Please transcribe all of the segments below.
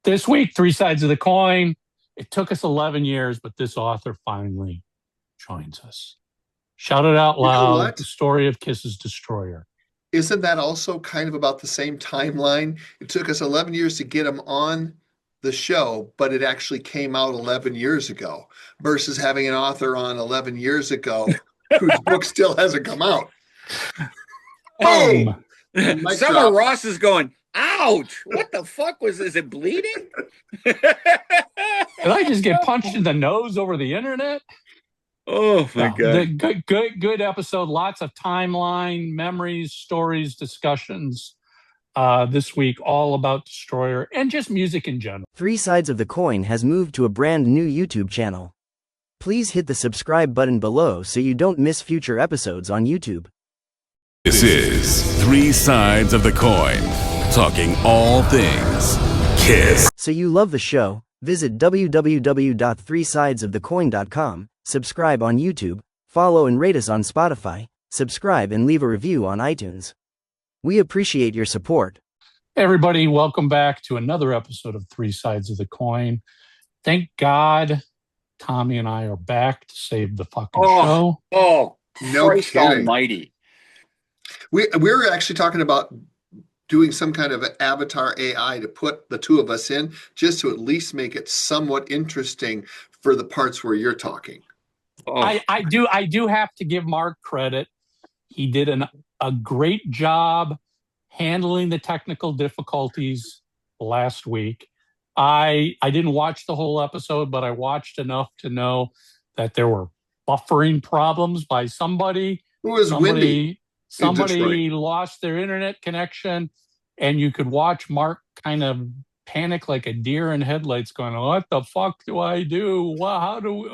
This week, Three Sides of the Coin. It took us 11 years, but this author finally joins us. Shout it out loud, the story of Kiss's Destroyer. Isn't that also kind of about the same timeline? It took us 11 years to get him on the show, but it actually came out 11 years ago versus having an author on 11 years ago whose book still hasn't come out. Oh, Summer Ross is going, ouch, what the fuck was this? Is it bleeding? Did I just get punched in the nose over the internet? Oh my God. Good episode. Lots of timeline, memories, stories, discussions this week, all about Destroyer and just music in general. Three Sides of the Coin has moved to a brand new YouTube channel. Please hit the subscribe button below so you don't miss future episodes on YouTube. This is Three Sides of the Coin, talking all things KISS. So you love the show? Visit www.threesidesofthecoin.com, subscribe on YouTube, follow and rate us on Spotify, subscribe and leave a review on iTunes. We appreciate your support. Hey everybody, welcome back to another episode of Three Sides of the Coin. Thank God Tommy and I are back to save the fucking show. Oh, no Christ almighty. We're actually talking about doing some kind of avatar AI to put the two of us in, just to at least make it somewhat interesting for the parts where you're talking. Oh. I do have to give Mark credit. He did a great job handling the technical difficulties last week. I didn't watch the whole episode, but I watched enough to know that there were buffering problems by somebody. Who was windy? Somebody lost their internet connection, and you could watch Mark kind of panic like a deer in headlights going, what the fuck do I do? How do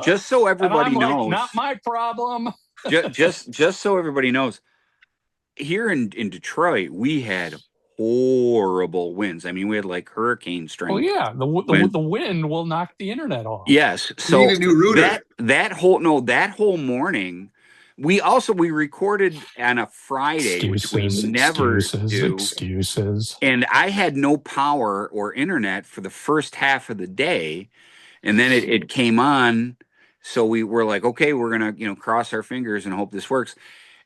just so everybody knows. Like, not my problem. just so everybody knows, here in Detroit, we had horrible winds. I mean, we had like hurricane strength. Oh yeah, the wind will knock the internet off. Yes. So need a new router. that whole morning, we recorded on a Friday, which we never do. Excuses. And I had no power or internet for the first half of the day, and then it came on. So we were like, okay, we're gonna cross our fingers and hope this works.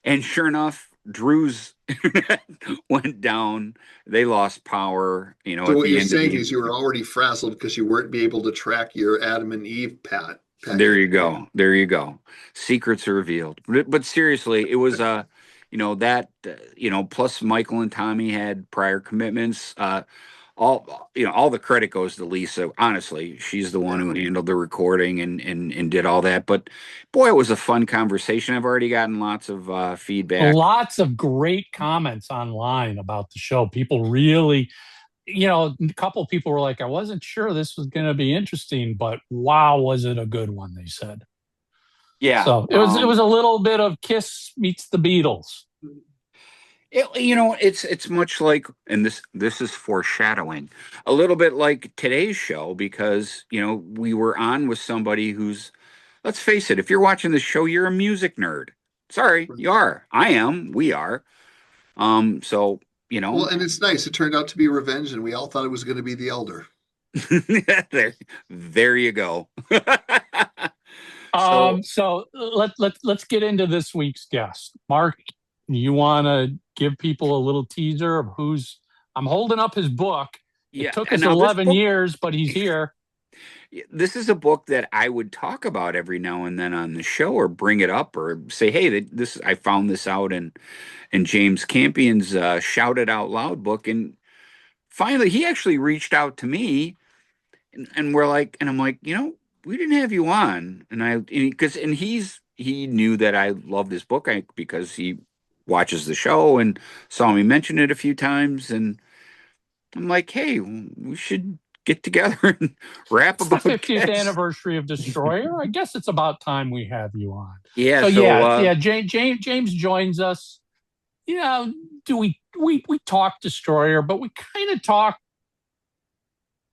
And sure enough, Drew's internet went down. They lost power. So what you're saying is you were already frazzled because you weren't be able to track your Adam and Eve package. There you go. Secrets are revealed. But seriously, it was plus Michael and Tommy had prior commitments. All the credit goes to Lisa. Honestly, she's the one who handled the recording and did all that. But boy, it was a fun conversation. I've already gotten lots of feedback. Lots of great comments online about the show. People really, a couple of people were like, I wasn't sure this was going to be interesting, but wow, was it a good one, they said. Yeah. So it was a little bit of Kiss meets the Beatles. It's much like, and this is foreshadowing, a little bit like today's show, because we were on with somebody who's, let's face it, if you're watching the show, you're a music nerd. Sorry, you are. I am. We are. So well, and it's nice. It turned out to be revenge, and we all thought it was going to be the elder. there you go. So let's get into this week's guest. Mark, you want to give people a little teaser of I'm holding up his book. It took us 11 years, but he's here. This is a book that I would talk about every now and then on the show, or bring it up, or say, hey, I found this out in James Campion's Shout It Out Loud book. And finally, he actually reached out to me, and I'm like, we didn't have you on. And he knew that I loved this book because he watches the show and saw me mention it a few times. And I'm like, hey, we should get together and rap about the 50th anniversary of Destroyer. I guess it's about time we have you on. Yeah. James joins us. We talk Destroyer, but we kind of talk,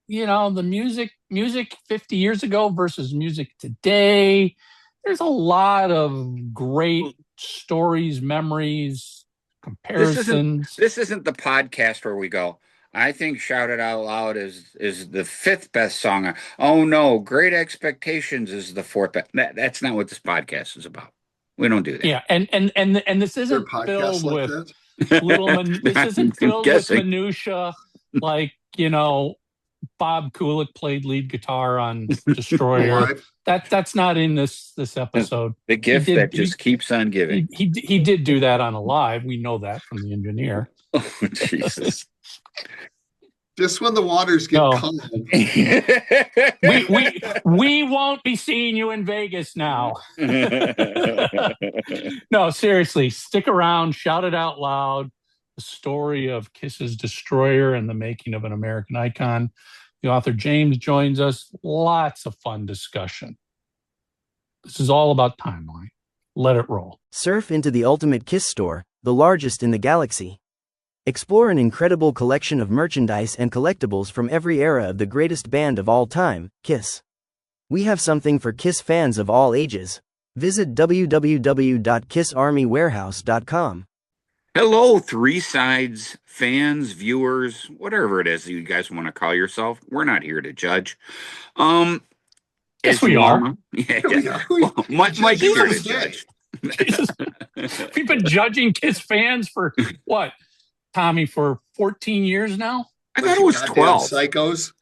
the music 50 years ago versus music today. There's a lot of great stories, memories, comparisons. This isn't the podcast where we go, I think "Shout It Out Loud" is the fifth best song. Oh no, "Great Expectations" is the fourth best. That's not what this podcast is about. We don't do that. Yeah, and this There isn't podcasts filled like with that. this isn't I'm filled with guessing. minutia like, Bob Kulick played lead guitar on Destroyer. Alive. That's not in this episode. The gift that just keeps on giving. He did do that on Alive. We know that from the engineer. Oh, Jesus. Just when the waters get calm. we won't be seeing you in Vegas now. No, seriously, stick around, shout it out loud. The story of Kiss's Destroyer and the making of an American icon. The author James joins us. Lots of fun discussion. This is all about timeline. Let it roll. Surf into the ultimate KISS store, the largest in the galaxy. Explore an incredible collection of merchandise and collectibles from every era of the greatest band of all time, KISS. We have something for KISS fans of all ages. Visit www.kissarmywarehouse.com. Hello, Three Sides fans, viewers, whatever it is you guys want to call yourself. We're not here to judge. Yes, we are. Yeah. Well, Mike's here to judge. We've been judging KISS fans for what, Tommy, for 14 years now? I thought it was 12. Psychos.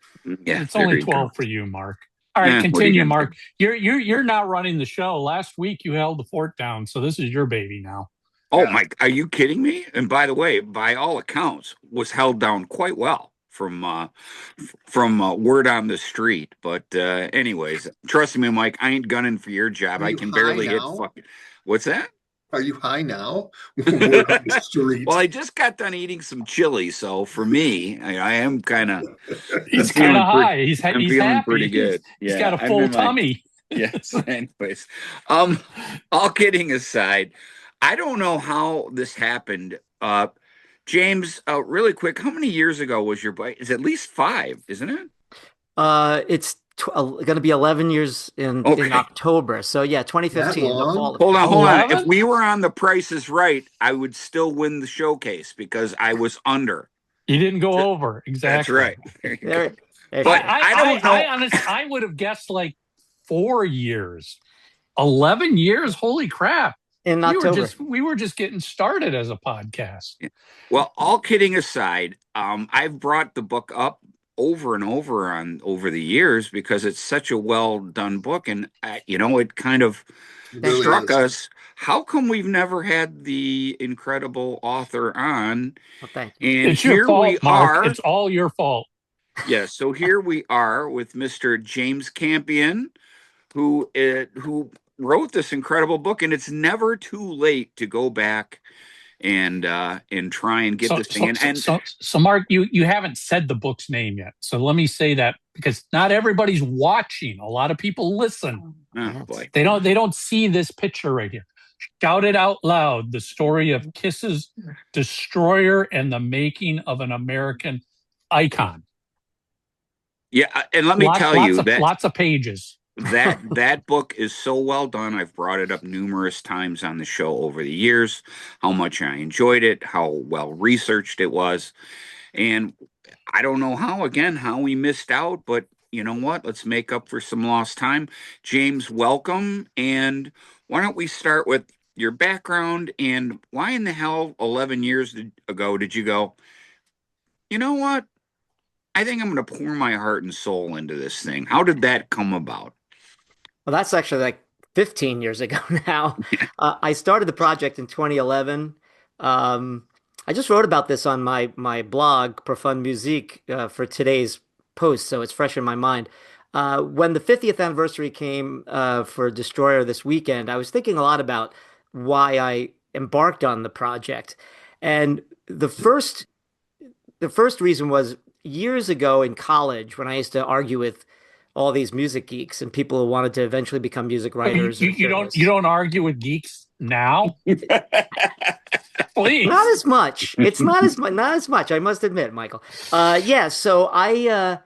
Yeah, it's only 12 for you, Mark. All right, continue, Mark. You're now running the show. Last week you held the fort down, so this is your baby now. Oh, Mike, are you kidding me? And by the way, by all accounts, was held down quite well from word on the street. But anyways, trust me, Mike, I ain't gunning for your job. I can barely hit fucking. What's that? Are you high now? Word on the street. Well, I just got done eating some chili, so for me, I am kind of. He's kind of high. He's feeling happy. pretty good. He's got a full tummy. Yes. Anyways, all kidding aside, I don't know how this happened. James, really quick, how many years ago was your bike? It's at least 5, isn't it? It's going to be 11 years in October. So yeah, 2015. The fall. Hold on. If we were on The Price is Right, I would still win the showcase because I was under. You didn't go over. Exactly. That's right. There you go. But I don't know. I would have guessed like 4 years. 11 years? Holy crap. In October. We were just getting started as a podcast. Yeah. Well, all kidding aside, I've brought the book up over and over the years because it's such a well done book, and it kind of really struck us. How come we've never had the incredible author on? Well, thank you. And it's your fault, Mark. It's all your fault. Yeah. So here we are with Mr. James Campion, who wrote this incredible book, and it's never too late to go back and try and get this thing in. So Mark, you haven't said the book's name yet. So let me say that because not everybody's watching. A lot of people listen. Oh boy. They don't see this picture right here. Shout It Out Loud, the story of Kiss's Destroyer and the making of an American icon. Yeah, and let me tell you that lots of pages. that book is so well done. I've brought it up numerous times on the show over the years, how much I enjoyed it, how well researched it was. And I don't know how we missed out, but you know what? Let's make up for some lost time. James, welcome. And why don't we start with your background and why in the hell 11 years ago did you go, you know what? I think I'm going to pour my heart and soul into this thing. How did that come about? Well, that's actually like 15 years ago now. I started the project in 2011. I just wrote about this on my blog, Profund Musique, for today's post, so it's fresh in my mind. When the 50th anniversary came for Destroyer this weekend, I was thinking a lot about why I embarked on the project. And the first reason was years ago in college when I used to argue with all these music geeks and people who wanted to eventually become music writers. You don't argue with geeks now? Please. Not as much. It's not as much, I must admit, Michael. So I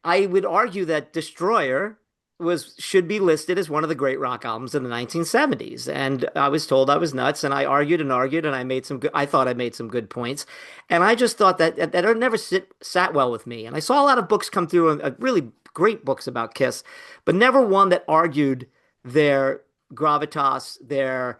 would argue that Destroyer should be listed as one of the great rock albums in the 1970s. And I was told I was nuts, and I argued and argued, and I thought I made some good points. And I just thought that it never sat well with me. And I saw a lot of books come through, really great books about Kiss, but never one that argued their gravitas, their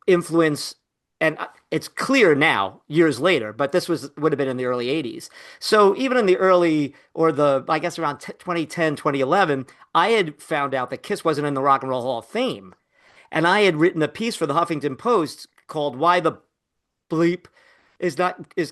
influence. And it's clear now, years later, but this would have been in the early 80s. So even in the early, I guess around 2010, 2011, I had found out that Kiss wasn't in the Rock and Roll Hall of Fame. And I had written a piece for the Huffington Post called "Why the Bleep is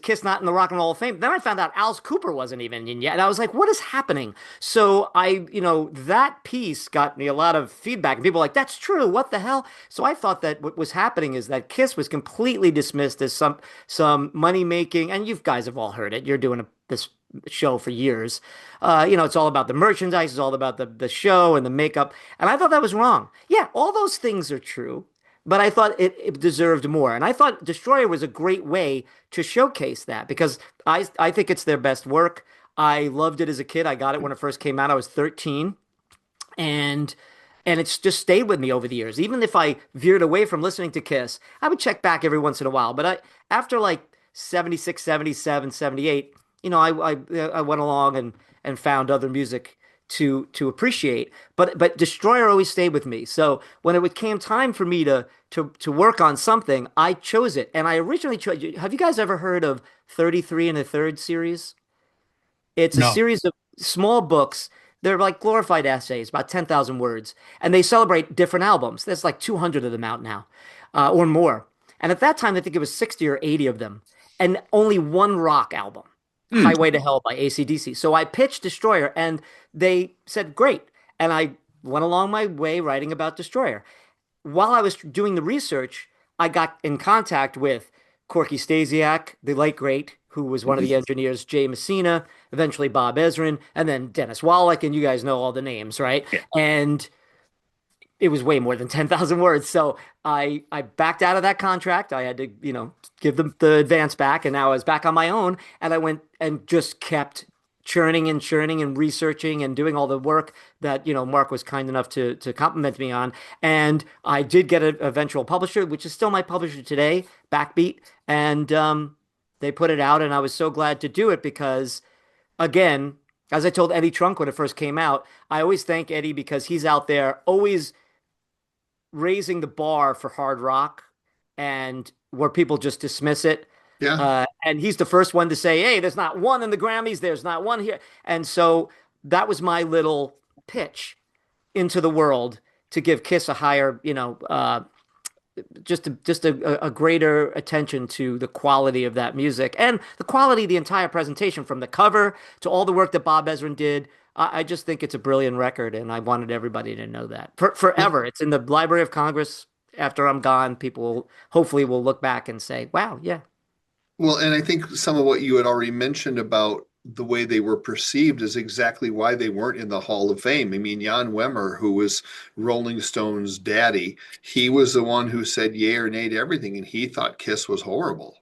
Kiss Not in the Rock and Roll Hall of Fame?" Then I found out Alice Cooper wasn't even in yet. And I was like, what is happening? So that piece got me a lot of feedback. And people were like, that's true. What the hell? So I thought that what was happening is that Kiss was completely dismissed as some money making. And you guys have all heard it. You're doing this show for years. It's all about the merchandise. It's all about the show and the makeup. And I thought that was wrong. Yeah, all those things are true. But I thought it deserved more. And I thought Destroyer was a great way to showcase that, because I think it's their best work. I loved it as a kid. I got it when it first came out. I was 13. And it's just stayed with me over the years. Even if I veered away from listening to Kiss, I would check back every once in a while. But after like 76, 77, 78, I went along and found other music to appreciate, but Destroyer always stayed with me. So when it came time for me to work on something, I chose it. And I originally chose. Have you guys ever heard of 33 and a Third series? It's a series of small books. They're like glorified essays, about 10,000 words, and they celebrate different albums. There's like 200 of them out now, or more. And at that time, I think it was 60 or 80 of them, and only one rock album. Highway to Hell by AC/DC. So I pitched Destroyer, and they said, great. And I went along my way writing about Destroyer. While I was doing the research, I got in contact with Corky Stasiak, the late great, who was one of the engineers, Jay Messina, eventually Bob Ezrin, and then Dennis Woloch, and you guys know all the names, right? Yeah. And it was way more than 10,000 words. So I backed out of that contract. I had to, give them the advance back. And now I was back on my own. And I went and just kept churning and researching and doing all the work that, Mark was kind enough to compliment me on. And I did get an eventual publisher, which is still my publisher today, Backbeat. And they put it out. And I was so glad to do it because, again, as I told Eddie Trunk when it first came out, I always thank Eddie because he's out there always raising the bar for hard rock and where people just dismiss it. Yeah. And he's the first one to say, hey, there's not one in the Grammys. There's not one here. And so that was my little pitch into the world to give Kiss a higher, just a greater attention to the quality of that music and the quality of the entire presentation, from the cover to all the work that Bob Ezrin did. I just think it's a brilliant record, and I wanted everybody to know that forever. It's in the Library of Congress. After I'm gone, people hopefully will look back and say, wow, yeah. Well, and I think some of what you had already mentioned about the way they were perceived is exactly why they weren't in the Hall of Fame. I mean, Jan Wemmer, who was Rolling Stone's daddy, he was the one who said yay or nay to everything, and he thought Kiss was horrible,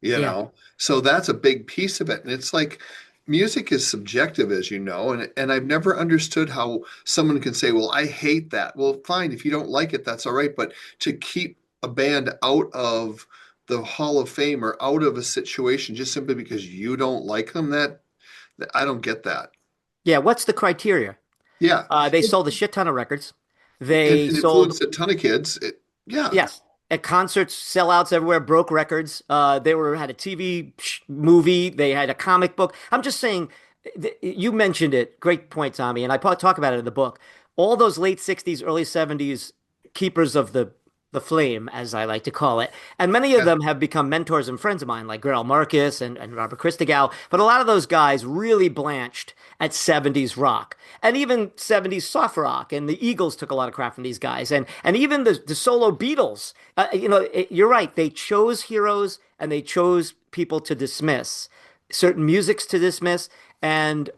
you know? So that's a big piece of it. And it's like, music is subjective, as you know, and I've never understood how someone can say, well, I hate that. Well, fine, if you don't like it, that's all right. But to keep a band out of the Hall of Fame or out of a situation just simply because you don't like them, that I don't get that. Yeah, what's the criteria? Yeah. They sold a shit ton of records. They influenced a ton of kids. Yes. At concerts, sellouts everywhere, broke records. They had a TV movie. They had a comic book. I'm just saying, you mentioned it. Great point, Tommy. And I talk about it in the book. All those late 60s, early 70s keepers of the flame, as I like to call it. And many of them have become mentors and friends of mine, like Gerald Marcus and Robert Christgau. But a lot of those guys really blanched at 70s rock and even 70s soft rock. And the Eagles took a lot of crap from these guys. And even the solo Beatles, you're right. They chose heroes and they chose people to dismiss, certain musics to dismiss. And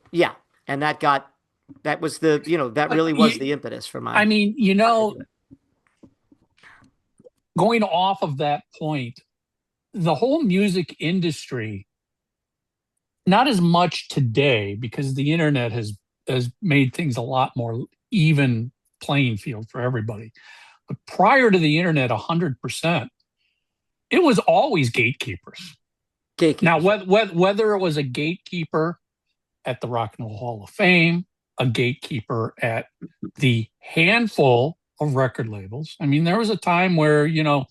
that was that really was the impetus for my. I mean, going off of that point, the whole music industry, not as much today because the internet has has made things a lot more even playing field for everybody. But prior to the internet, 100%, it was always gatekeepers. Now, whether it was a gatekeeper at the Rock and Roll Hall of Fame, a gatekeeper at the handful of record labels. I mean, there was a time where, you know,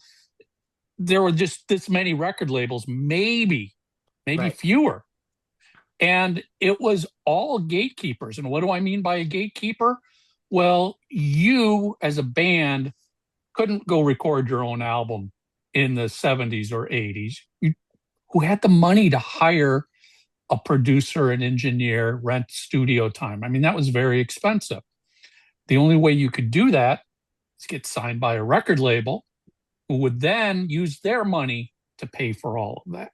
there were just this many record labels, maybe right. fewer. And it was all gatekeepers. And what do I mean by a gatekeeper? Well, you as a band couldn't go record your own album in the 70s or 80s. Who had the money to hire a producer, an engineer, rent studio time. I mean, that was very expensive. The only way you could do that is get signed by a record label who would then use their money to pay for all of that.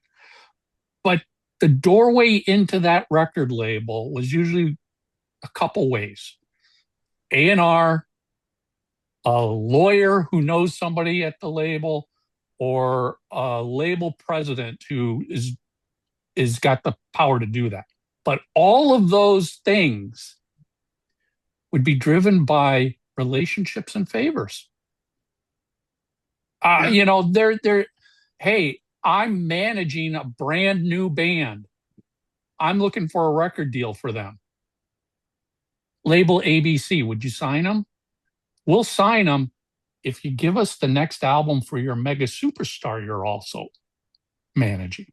But the doorway into that record label was usually a couple ways. A&R, a lawyer who knows somebody at the label, or a label president who is got the power to do that. But all of those things would be driven by relationships and favors. You know, hey, I'm managing a brand new band. I'm looking for a record deal for them. Label ABC, would you sign them? We'll sign them if you give us the next album for your mega superstar you're also managing.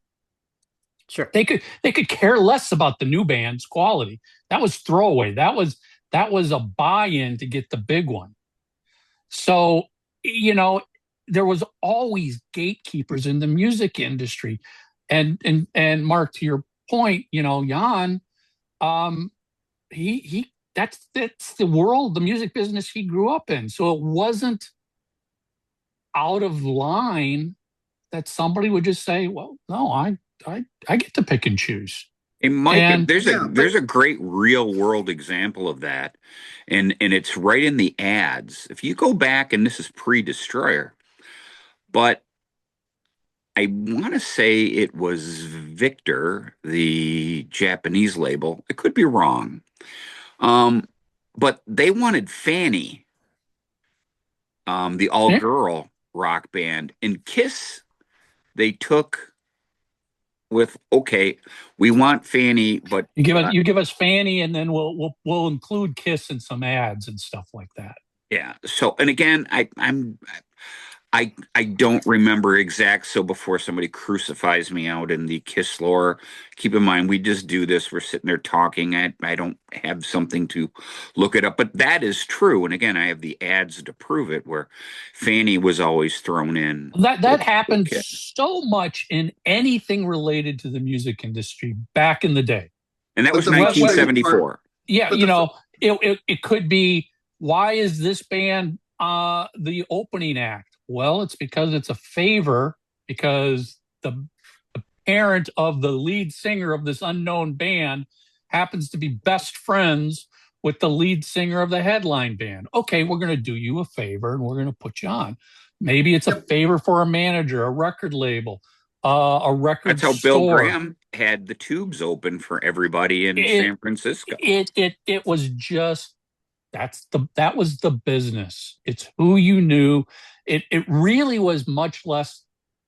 Sure. They could care less about the new band's quality. That was throwaway. That was a buy-in to get the big one. So, you know, there was always gatekeepers in the music industry. And Mark, to your point, you know, Jan, that's the world, the music business he grew up in. So it wasn't out of line that somebody would just say, well, no, I get to pick and choose. And Mike, there's a great real world example of that. And it's right in the ads. If you go back, and this is pre-Destroyer, but I want to say it was Victor, the Japanese label. I could be wrong. But they wanted Fanny, the all-girl rock band. And KISS, they took with, okay, we want Fanny, but you give us Fanny, and then we'll include KISS in some ads and stuff like that. Yeah. So, and again, I don't remember exact. So before somebody crucifies me out in the KISS lore, keep in mind, we just do this. We're sitting there talking. I don't have something to look it up, but that is true. And again, I have the ads to prove it, where Fanny was always thrown in. That happened so much in anything related to the music industry back in the day. And that was 1974. Yeah. You know, it could be, why is this band the opening act? Well, it's because it's a favor, because the parent of the lead singer of this unknown band happens to be best friends with the lead singer of the headline band. Okay, we're going to do you a favor and we're going to put you on. Maybe it's a favor for a manager, a record label, a record store. That's how Bill Graham had the tubes open for everybody in San Francisco. It was just, that was the business. It's who you knew. It really was much less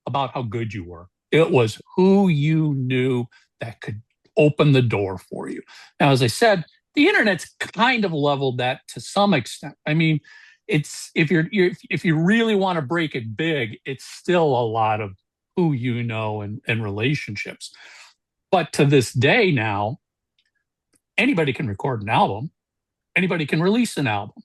about how good you were. It was who you knew that could open the door for you. Now, as I said, the internet's kind of leveled that to some extent. I mean, it's if you really want to break it big, it's still a lot of who you know and relationships. But to this day now, anybody can record an album. Anybody can release an album.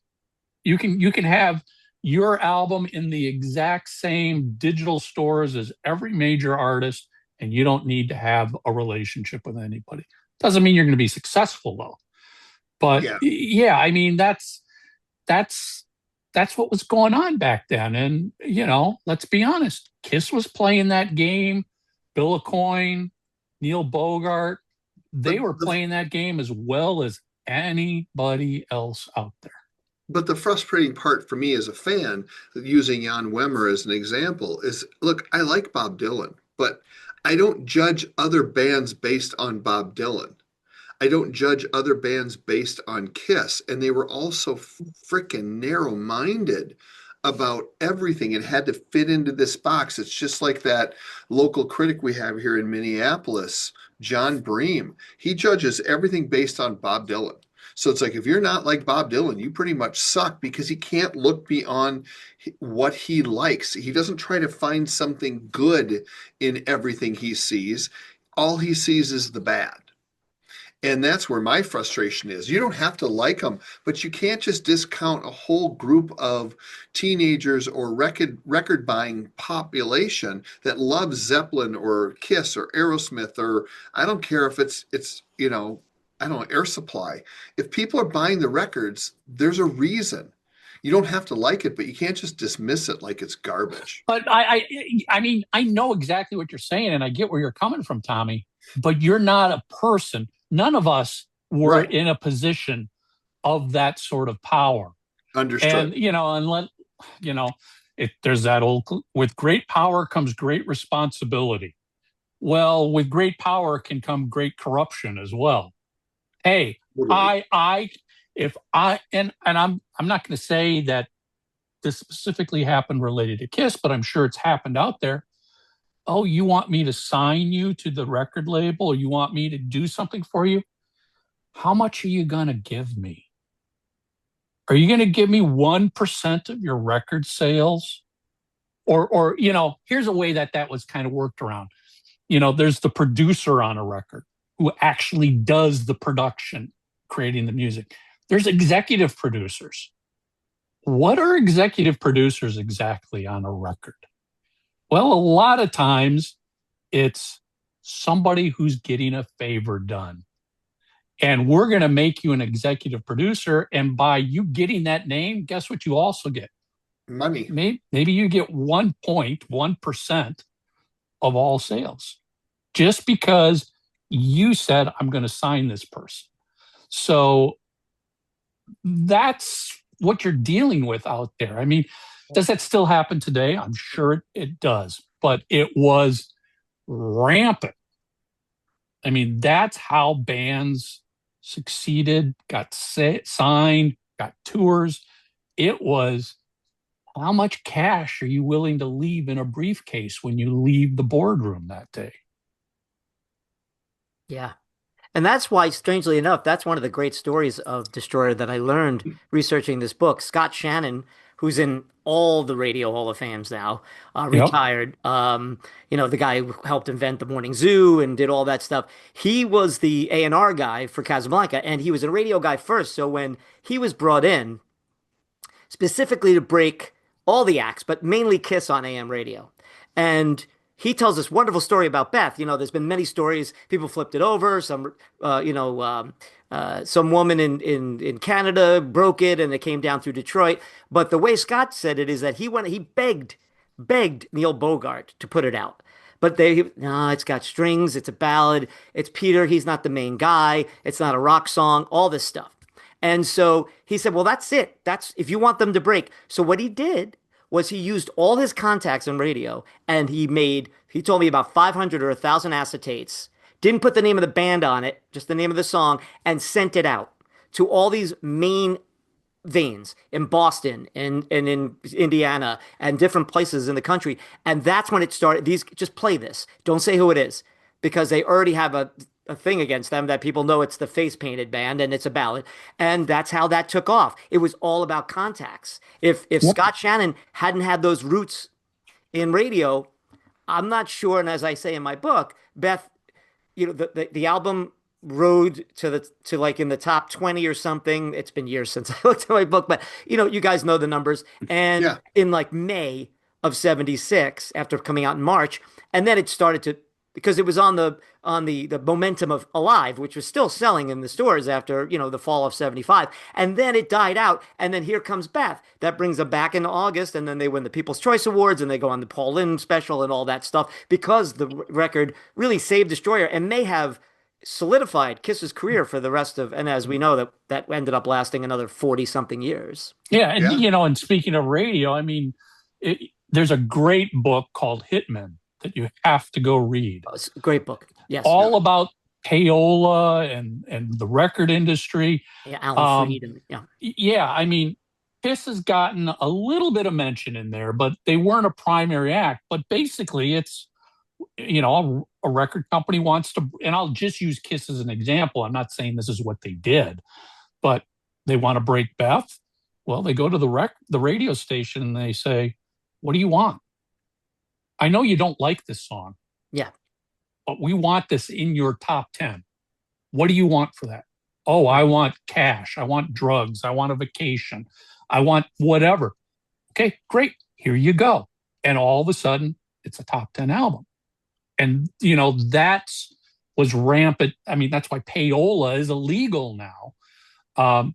You can have your album in the exact same digital stores as every major artist, and you don't need to have a relationship with anybody. Doesn't mean you're going to be successful, though. But yeah, I mean, that's what was going on back then. And, you know, let's be honest, KISS was playing that game. Bill Aucoin, Neil Bogart, they were playing that game as well as anybody else out there. But the frustrating part for me as a fan, using Jan Wemmer as an example, is, look, I like Bob Dylan, but I don't judge other bands based on Bob Dylan. I don't judge other bands based on KISS. And they were all so freaking narrow-minded about everything and had to fit into this box. It's just like that local critic we have here in Minneapolis, John Bream. He judges everything based on Bob Dylan. So it's like, if you're not like Bob Dylan, you pretty much suck, because he can't look beyond what he likes. He doesn't try to find something good in everything he sees. All he sees is the bad. And that's where my frustration is. You don't have to like them, but you can't just discount a whole group of teenagers or record buying population that loves Zeppelin or KISS or Aerosmith, or I don't care if it's I don't know, Air Supply. If people are buying the records, there's a reason. You don't have to like it, but you can't just dismiss it like it's garbage. But I mean, I know exactly what you're saying, and I get where you're coming from, Tommy. But you're not a person. None of us were in a position of that sort of power. Understood. And there's that old, with great power comes great responsibility. Well, with great power can come great corruption as well. Hey, I'm not going to say that this specifically happened related to KISS, but I'm sure it's happened out there. Oh, you want me to sign you to the record label, or you want me to do something for you? How much are you going to give me? Are you going to give me 1% of your record sales? Or here's a way that was kind of worked around. There's the producer on a record who actually does the production, creating the music. There's executive producers. What are executive producers exactly on a record? Well, a lot of times it's somebody who's getting a favor done. And we're going to make you an executive producer. And by you getting that name, guess what you also get? Money. Maybe you get 1.1% of all sales, just because you said, I'm going to sign this person. So that's what you're dealing with out there. I mean, does that still happen today? I'm sure it does, but it was rampant. I mean, that's how bands succeeded, got signed, got tours. It was, how much cash are you willing to leave in a briefcase when you leave the boardroom that day? Yeah. And that's why, strangely enough, that's one of the great stories of Destroyer that I learned researching this book. Scott Shannon, who's in all the Radio Hall of Fames now, retired. The guy who helped invent the Morning Zoo and did all that stuff. He was the A&R guy for Casablanca, and he was a radio guy first. So when he was brought in, specifically to break all the acts, but mainly KISS on AM radio. And he tells this wonderful story about Beth. There's been many stories. People flipped it over. Some woman in Canada broke it, and it came down through Detroit. But the way Scott said it is that he begged Neil Bogart to put it out. But no, it's got strings. It's a ballad. It's Peter. He's not the main guy. It's not a rock song. All this stuff. And so he said, well, that's it. That's if you want them to break. So what he did was he used all his contacts in radio, and he told me about 500 or 1,000 acetates, didn't put the name of the band on it, just the name of the song, and sent it out to all these main veins in Boston and in Indiana and different places in the country. And that's when it started. Just play this. Don't say who it is, because they already have a thing against them that people know it's the face painted band and it's a ballad. And that's how that took off. It was all about contacts. If Scott Shannon hadn't had those roots in radio, I'm not sure. And as I say in my book, Beth, the album rode to like in the top 20 or something. It's been years since I looked at my book, but you guys know the numbers. And in like May of 76, after coming out in March, and then it started to, because it was on the momentum of Alive, which was still selling in the stores after, the fall of 75. And then it died out. And then here comes Beth. That brings them back into August. And then they win the People's Choice Awards, and they go on the Paul Lynde special and all that stuff, because the record really saved Destroyer and may have solidified KISS's career for the rest of, and as we know, that ended up lasting another 40 something years. Yeah. And, and speaking of radio, I mean, there's a great book called Hitmen that you have to go read. Oh, it's a great book. Yes. All about payola and the record industry. Yeah, Alan Freed and Yeah, I mean, Kiss has gotten a little bit of mention in there, but they weren't a primary act. But basically, it's, a record company wants to, and I'll just use Kiss as an example. I'm not saying this is what they did, but they want to break Beth. Well, they go to the radio station and they say, "What do you want? I know you don't like this song. Yeah. But we want this in your top 10. What do you want for that?" "Oh, I want cash. I want drugs. I want a vacation. I want whatever." "Okay, great. Here you go." And all of a sudden, it's a top 10 album. And, that was rampant. I mean, that's why payola is illegal now.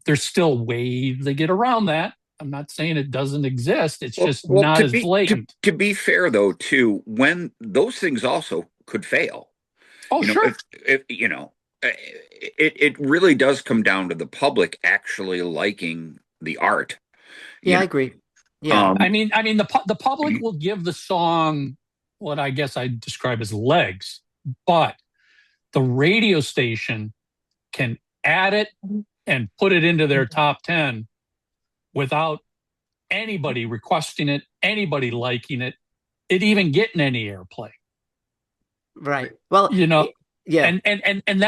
There's still ways they get around that. I'm not saying it doesn't exist. It's just not as blatant. To be fair, though, too, when those things also could fail. Oh, sure. It really does come down to the public actually liking the art. Yeah, I agree. Yeah. I mean, the public will give the song what I guess I describe as legs, but the radio station can add it and put it into their top 10 without anybody requesting it, anybody liking it even getting any airplay. Right. Well, yeah. And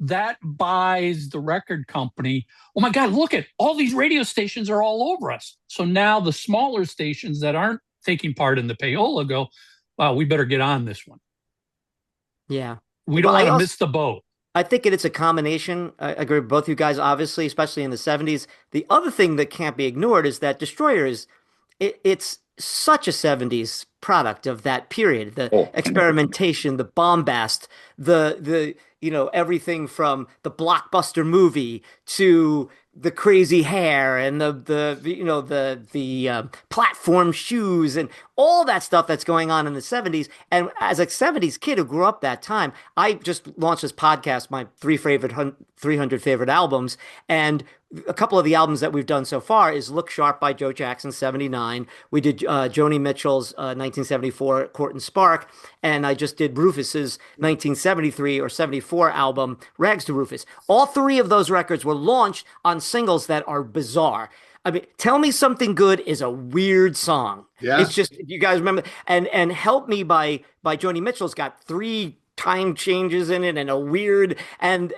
that buys the record company, "Oh my God, look at all these radio stations are all over us." So now the smaller stations that aren't taking part in the payola go, "Wow, we better get on this one." Yeah. We don't want to miss the boat. I think it's a combination. I agree with both of you guys, obviously, especially in the 70s. The other thing that can't be ignored is that Destroyer it's such a 70s product of that period. The experimentation, the bombast, the everything from the blockbuster movie to the crazy hair and the platform shoes and all that stuff that's going on in the 70s. And as a 70s kid who grew up that time, I just launched this podcast, my 300 favorite albums, and a couple of the albums that we've done so far is Look Sharp by Joe Jackson, 79. We did Joni Mitchell's 1974 Court and Spark, and I just did Rufus's 1973 or 74 album, Rags to Rufus. All three of those records were launched on singles that are bizarre. I mean, Tell Me Something Good is a weird song. Yeah. It's just, you guys remember, and Help Me by Joni Mitchell's got 3 time changes in it and a weird, and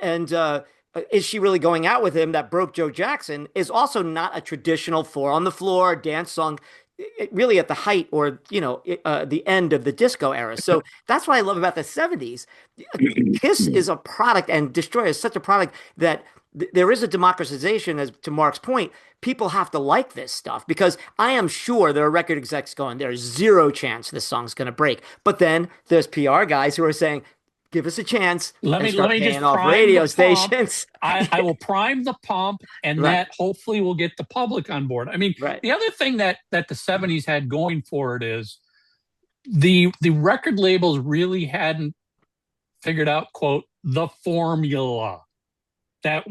Is She Really Going Out With Him, that broke Joe Jackson, is also not a traditional 4 on the floor dance song, really at the height or, the end of the disco era. So that's what I love about the 70s. Kiss is a product, and Destroyer is such a product that there is a democratization, as to Mark's point. People have to like this stuff, because I am sure there are record execs going, there's zero chance this song's going to break. But then there's PR guys who are saying, give us a chance. Let me just off prime radio the stations. I will prime the pump, and Right. that hopefully will get the public on board. I mean, Right. The other thing that the 70s had going for it is the record labels really hadn't figured out, quote, the formula that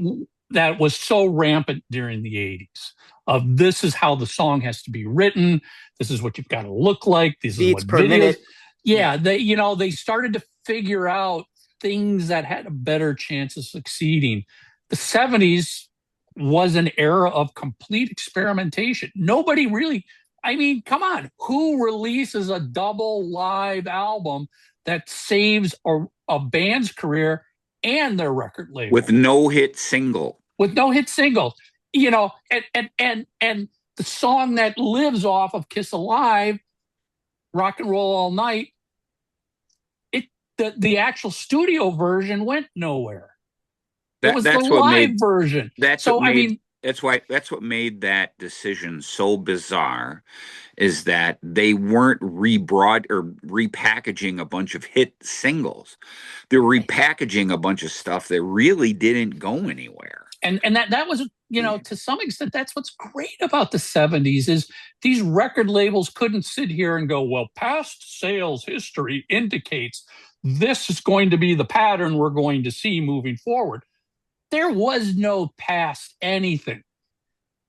was so rampant during the 80s. Of this is how the song has to be written. This is what you've got to look like. This is Beats what per videos. minute. Yeah, they started to figure out things that had a better chance of succeeding. The 70s was an era of complete experimentation. Nobody really, I mean, come on, who releases a double live album that saves a band's career and their record label? With no hit single. With no hit singles. And the song that lives off of Kiss Alive, Rock and Roll All Night, the actual studio version went nowhere. It was the live version. That's what made that decision so bizarre, is that they weren't repackaging a bunch of hit singles. They're repackaging a bunch of stuff that really didn't go anywhere. And that was, to some extent, that's what's great about the 70s is these record labels couldn't sit here and go, well, past sales history indicates this is going to be the pattern we're going to see moving forward. There was no past anything.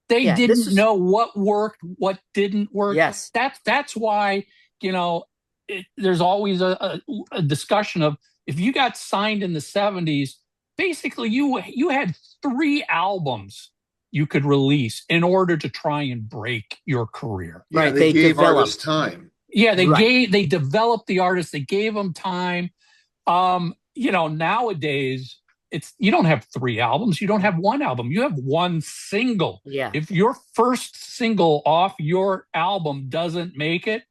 They didn't know what worked, what didn't work. Yes. That's why, there's always a discussion of, if you got signed in the 70s, basically you had 3 albums you could release in order to try and break your career. Yeah, Right, they gave developed. artists time. Yeah, Right. they developed the artists, they gave them time. Nowadays you don't have 3 albums, you don't have 1 album, you have 1 single. Yeah. If your first single off your album doesn't make it,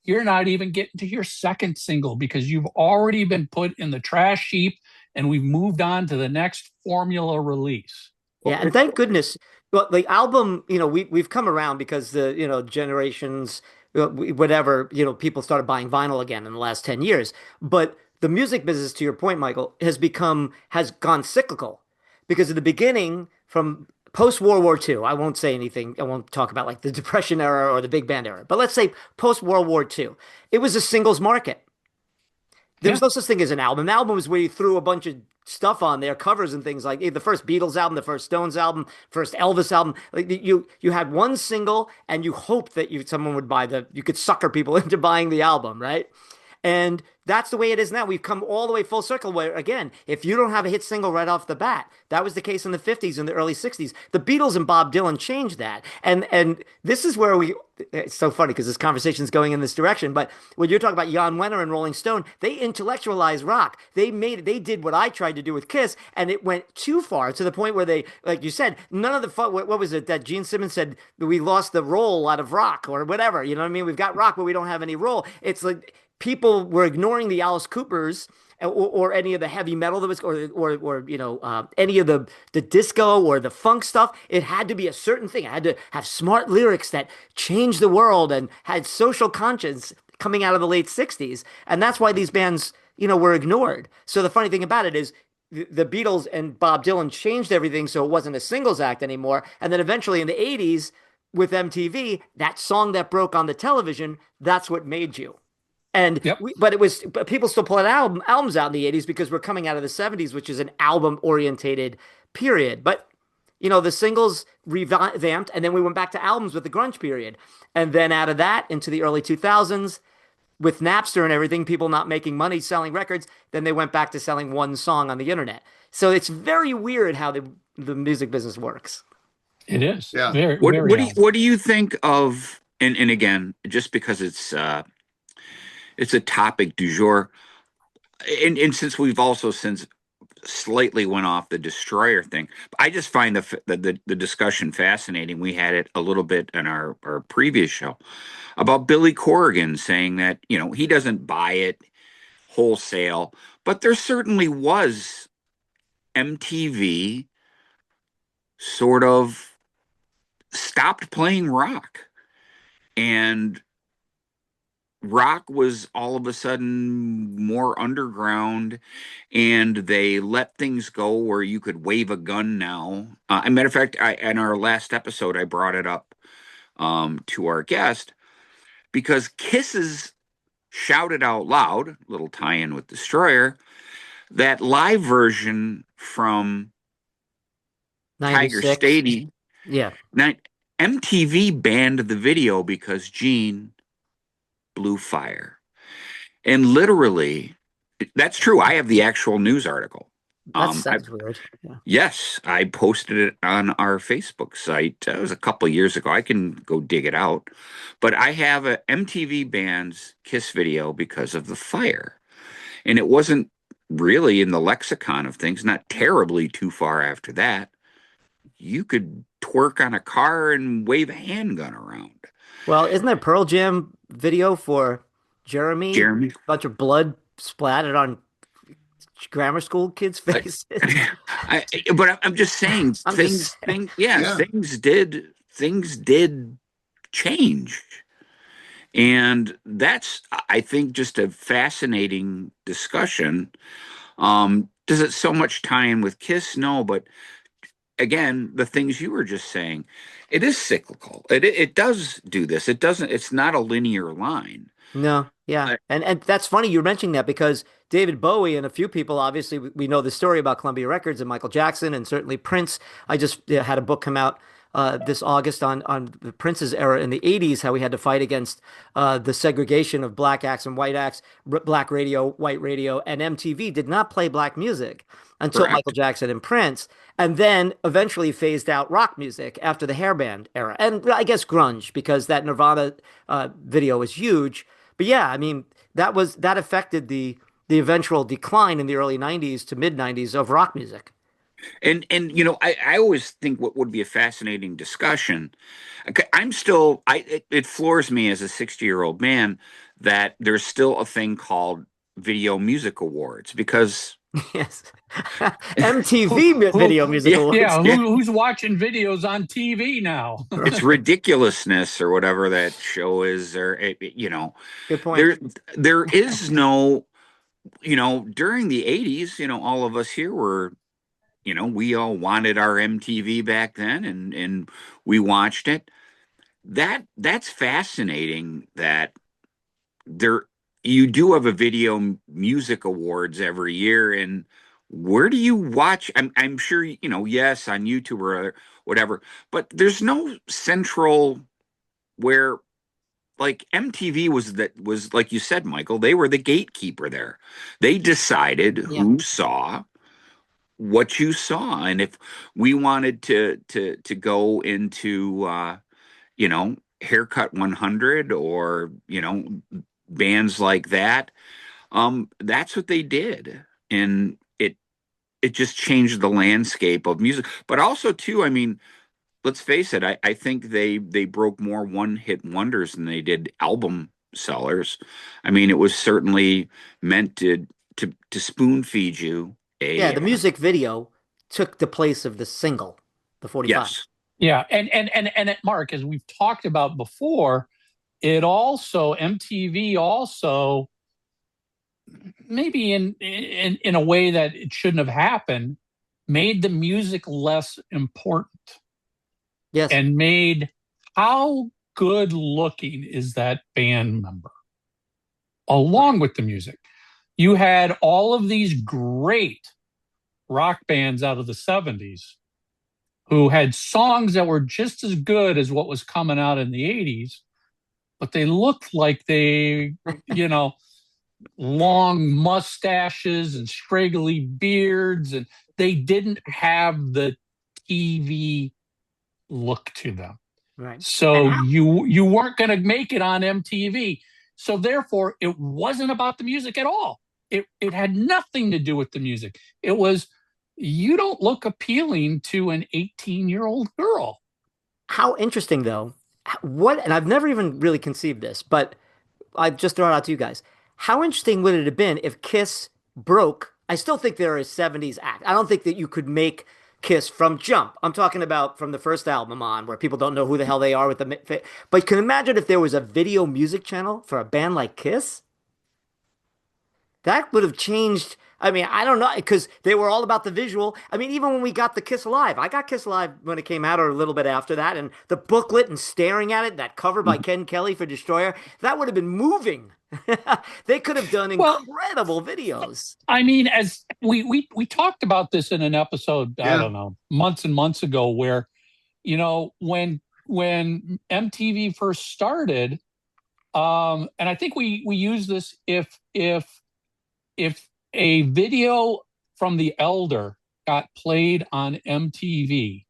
you're not even getting to your second single because you've already been put in the trash heap and we've moved on to the next formula release. Yeah, and thank goodness. Well, the album, we've come around because the, generations, whatever, people started buying vinyl again in the last 10 years. But the music business, to your point, Michael, has gone cyclical because at the beginning, from post-World War II, I won't say anything, I won't talk about like the Depression era or the big band era, but let's say post-World War II, it was a singles market. There was no such thing as an album. An album is where you threw a bunch of stuff on there, covers and things like the first Beatles album, the first Stones album, first Elvis album. Like you had 1 single, and you hoped that someone would you could sucker people into buying the album, right? And that's the way it is now. We've come all the way full circle where, again, if you don't have a hit single right off the bat, that was the case in the 50s and the early 60s. The Beatles and Bob Dylan changed that. And this is where it's so funny because this conversation is going in this direction. But when you're talking about Jan Wenner and Rolling Stone, they intellectualized rock. They did what I tried to do with Kiss, and it went too far to the point where they, like you said, none of the fun, what was it that Gene Simmons said, we lost the roll out of rock or whatever. You know what I mean? We've got rock, but we don't have any roll. It's like, people were ignoring the Alice Coopers or any of the heavy metal that was, or any of the disco or the funk stuff. It had to be a certain thing. It had to have smart lyrics that changed the world and had social conscience coming out of the late 60s. And that's why these bands, were ignored. So the funny thing about it is the Beatles and Bob Dylan changed everything so it wasn't a singles act anymore. And then eventually in the 80s with MTV, that song that broke on the television, that's what made you. And Yep. but people still put albums out in the 80s because we're coming out of the 70s, which is an album orientated period. But the singles revamped, and then we went back to albums with the grunge period. And then out of that into the early 2000s with Napster and everything, people not making money selling records, then they went back to selling 1 song on the internet. So it's very weird how the music business works. It is. Yeah. Very, What very do what do you think of? And again, just because it's a topic du jour, and since we've also since slightly went off the Destroyer thing, I just find the discussion fascinating. We had it a little bit in our previous show about Billy Corrigan saying that he doesn't buy it wholesale, but there certainly was MTV sort of stopped playing rock, and rock was all of a sudden more underground, and they let things go where you could wave a gun now. As a matter of fact, in our last episode, I brought it up to our guest because Kiss's shouted out loud, little tie-in with Destroyer, that live version from Tiger 96. Stadium. Yeah. Now, MTV banned the video because Gene blew fire. And literally, that's true. I have the actual news article. That sounds weird. Yeah. Yes, I posted it on our Facebook site. It was a couple of years ago. I can go dig it out. But I have a MTV bans Kiss video because of the fire. And it wasn't really in the lexicon of things, not terribly too far after that. You could twerk on a car and wave a handgun around. Well, isn't there Pearl Jam video for Jeremy? Jeremy. A bunch of blood splattered on grammar school kids' faces. But I'm just saying, things did change. And that's, I think, just a fascinating discussion. Does it so much tie in with Kiss? No, but again, the things you were just saying, it is cyclical. It does do this. It's not a linear line. No, yeah. And that's funny you're mentioning that because David Bowie and a few people, obviously, we know the story about Columbia Records and Michael Jackson and certainly Prince. I just had a book come out this August on the Prince's era in the 80s, how we had to fight against the segregation of black acts and white acts, black radio, white radio, and MTV did not play black music until Michael Correct. Jackson and Prince, and then eventually phased out rock music after the hairband era, and I guess grunge because that Nirvana video was huge. But yeah, I mean that affected the eventual decline in the early 90s to mid 90s of rock music. And I always think what would be a fascinating discussion. I'm still it floors me as a 60-year-old man that there's still a thing called Video Music Awards because Yes. MTV Video Music Awards. Yeah, who's watching videos on TV now? it's ridiculousness or whatever that show is, or Good point. there is no, during the 80s, all of us here were, we all wanted our MTV back then, and we watched it. That's fascinating that there you do have a Video Music Awards every year, and where do you watch? I'm sure yes, on YouTube or whatever, but there's no central where, like, MTV was like you said, Michael, they were the gatekeeper there. They decided who saw what you saw, and if we wanted to go into Haircut 100 or bands like that, that's what they did, and it just changed the landscape of music. But also too, I mean, let's face it, I think they broke more one-hit wonders than they did album sellers. I mean, it was certainly meant to spoon feed you the music video took the place of the single, the 45. Yes. Yeah, and Mark, as we've talked about before, MTV also, maybe in a way that it shouldn't have happened, made the music less important. Yes. And made how good looking is that band member along with the music. You had all of these great rock bands out of the 70s who had songs that were just as good as what was coming out in the 80s, but they looked like they, long mustaches and straggly beards, and they didn't have the TV look to them. Right. So you weren't going to make it on MTV. So therefore, it wasn't about the music at all. It had nothing to do with the music. It was, you don't look appealing to an 18-year-old girl. How interesting, though. And I've never even really conceived this, but I just throw it out to you guys. How interesting would it have been if KISS broke? I still think they're a 70s act. I don't think that you could make KISS from Jump. I'm talking about from the first album on, where people don't know who the hell they are with the. But can you imagine if there was a video music channel for a band like KISS? That would have changed. I mean, I don't know, because they were all about the visual. I mean, even when we got the KISS Alive, I got KISS Alive when it came out or a little bit after that, and the booklet and staring at it, that cover by Ken Kelly for Destroyer, that would have been moving. They could have done incredible videos. I mean, as we talked about this in an episode, I don't know, months and months ago, where, when MTV first started, and I think we use this, if a video from The Elder got played on MTV,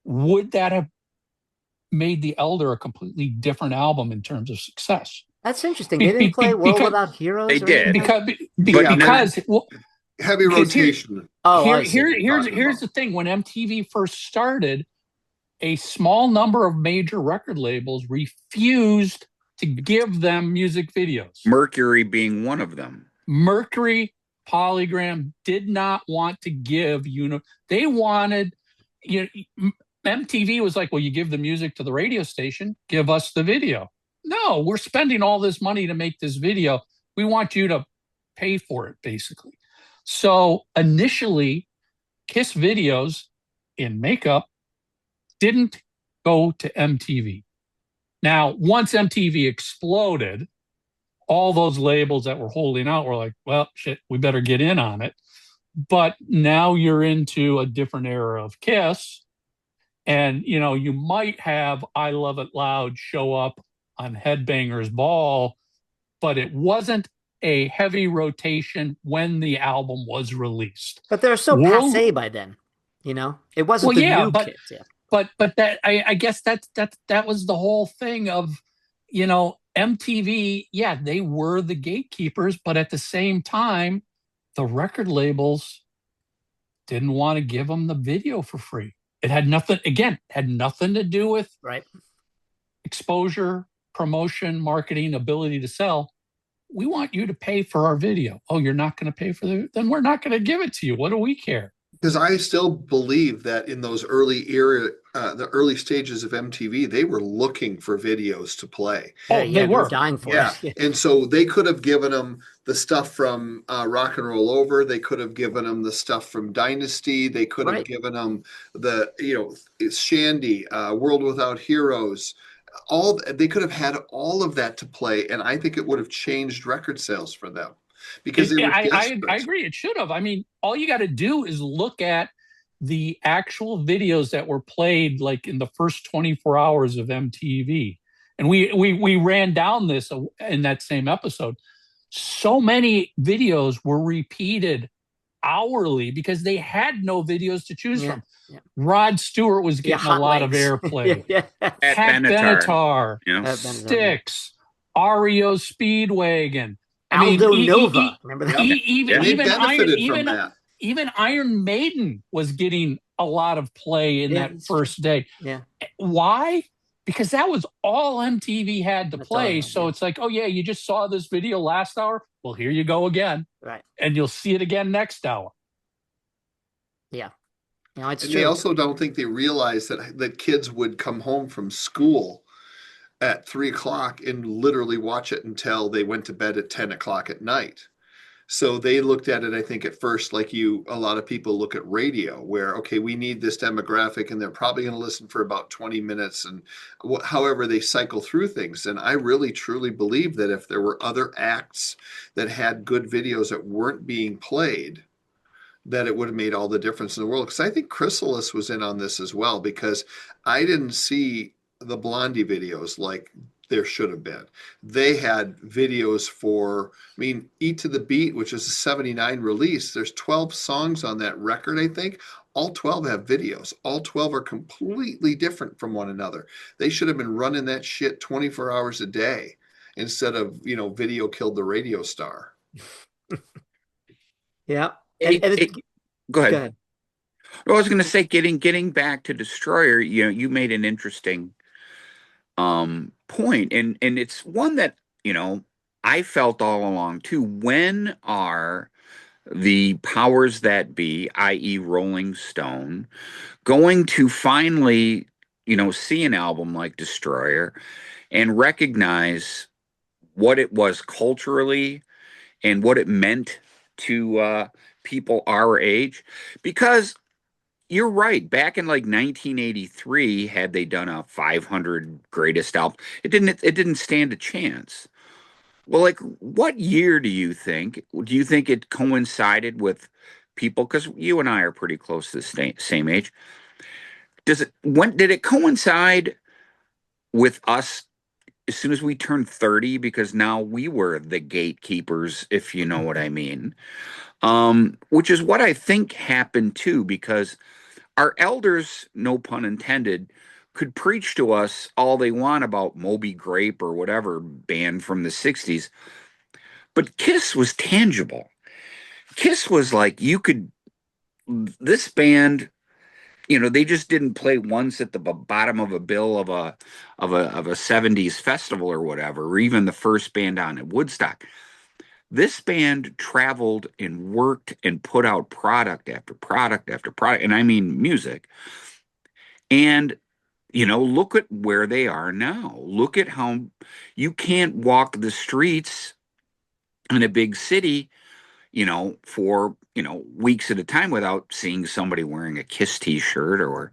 would that have made The Elder a completely different album in terms of success? That's interesting. They didn't play World Without Heroes? They did. Anything? Because heavy rotation. Here's the thing. When MTV first started, a small number of major record labels refused to give them music videos. Mercury being one of them. Mercury, Polygram did not want to give, they wanted, MTV was like, well, you give the music to the radio station, give us the video. No, we're spending all this money to make this video. We want you to pay for it, basically. So initially, KISS videos in makeup didn't go to MTV. Now, once MTV exploded, all those labels that were holding out were like, well, shit, we better get in on it. But now you're into a different era of KISS, And, you might have I Love It Loud show up on Headbangers Ball, but it wasn't a heavy rotation when the album was released. But they're so World, passé by then, It wasn't well, the yeah, new but kids. Yeah. but that I guess that was the whole thing of, MTV. Yeah, they were the gatekeepers, but at the same time, the record labels didn't want to give them the video for free. It had nothing to do with Right. exposure, promotion, marketing, ability to sell. We want you to pay for our video. Oh, you're not going to pay for then we're not going to give it to you. What do we care? Because I still believe that in those the early stages of MTV, they were looking for videos to play. They were dying for it. And so they could have given them the stuff from Rock and Roll Over. They could have given them the stuff from Dynasty. They could have given them it's Shandy, World Without Heroes. They could have had all of that to play, and I think it would have changed record sales for them. Because I agree. It should have. I mean, all you got to do is look at the actual videos that were played like in the first 24 hours of MTV. And we ran down this in that same episode. So many videos were repeated hourly because they had no videos to choose from. Yeah. Rod Stewart was getting a lot of airplay. Pat Benatar, Styx, REO Speedwagon. Aldo Nova. Remember that? Even Iron Maiden was getting a lot of play in that first day. Yeah. Why? Because that was all MTV had to play. So it's like, oh yeah, you just saw this video last hour. Well, here you go again. Right. And you'll see it again next hour. Yeah. No, it's and true. They also don't think they realize that kids would come home from school at 3:00 and literally watch it until they went to bed at 10:00 at night. So they looked at it, I think, at first, like a lot of people look at radio, where, okay, we need this demographic, and they're probably going to listen for about 20 minutes, and however they cycle through things. And I really, truly believe that if there were other acts that had good videos that weren't being played, that it would have made all the difference in the world. Because I think Chrysalis was in on this as well, because I didn't see the Blondie videos like there should have been. They had videos for, Eat to the Beat, which is a 79 release. There's 12 songs on that record, I think. All 12 have videos. All 12 are completely different from one another. They should have been running that shit 24 hours a day instead of, video killed the radio star. Yeah. Go ahead. Well, I was going to say, getting back to Destroyer, you made an interesting point, and it's one that I felt all along too. When are the powers that be, i.e. Rolling Stone, going to finally see an album like Destroyer and recognize what it was culturally and what it meant to people our age? Because you're right. Back in like 1983, had they done a 500 greatest album, it didn't stand a chance. Well, like, what year do you think? Do you think it coincided with people? Because you and I are pretty close to the same age. When did it coincide with us as soon as we turned 30? Because now we were the gatekeepers, if you know what I mean. Which is what I think happened too, because our elders, no pun intended, could preach to us all they want about Moby Grape or whatever band from the 60s. But KISS was tangible. KISS was like, this band, they just didn't play once at the bottom of a bill of a 70s festival or whatever, or even the first band on at Woodstock. This band traveled and worked and put out product after product after product, and I mean music. And, look at where they are now. Look at how you can't walk the streets in a big city, for, weeks at a time without seeing somebody wearing a KISS t-shirt or,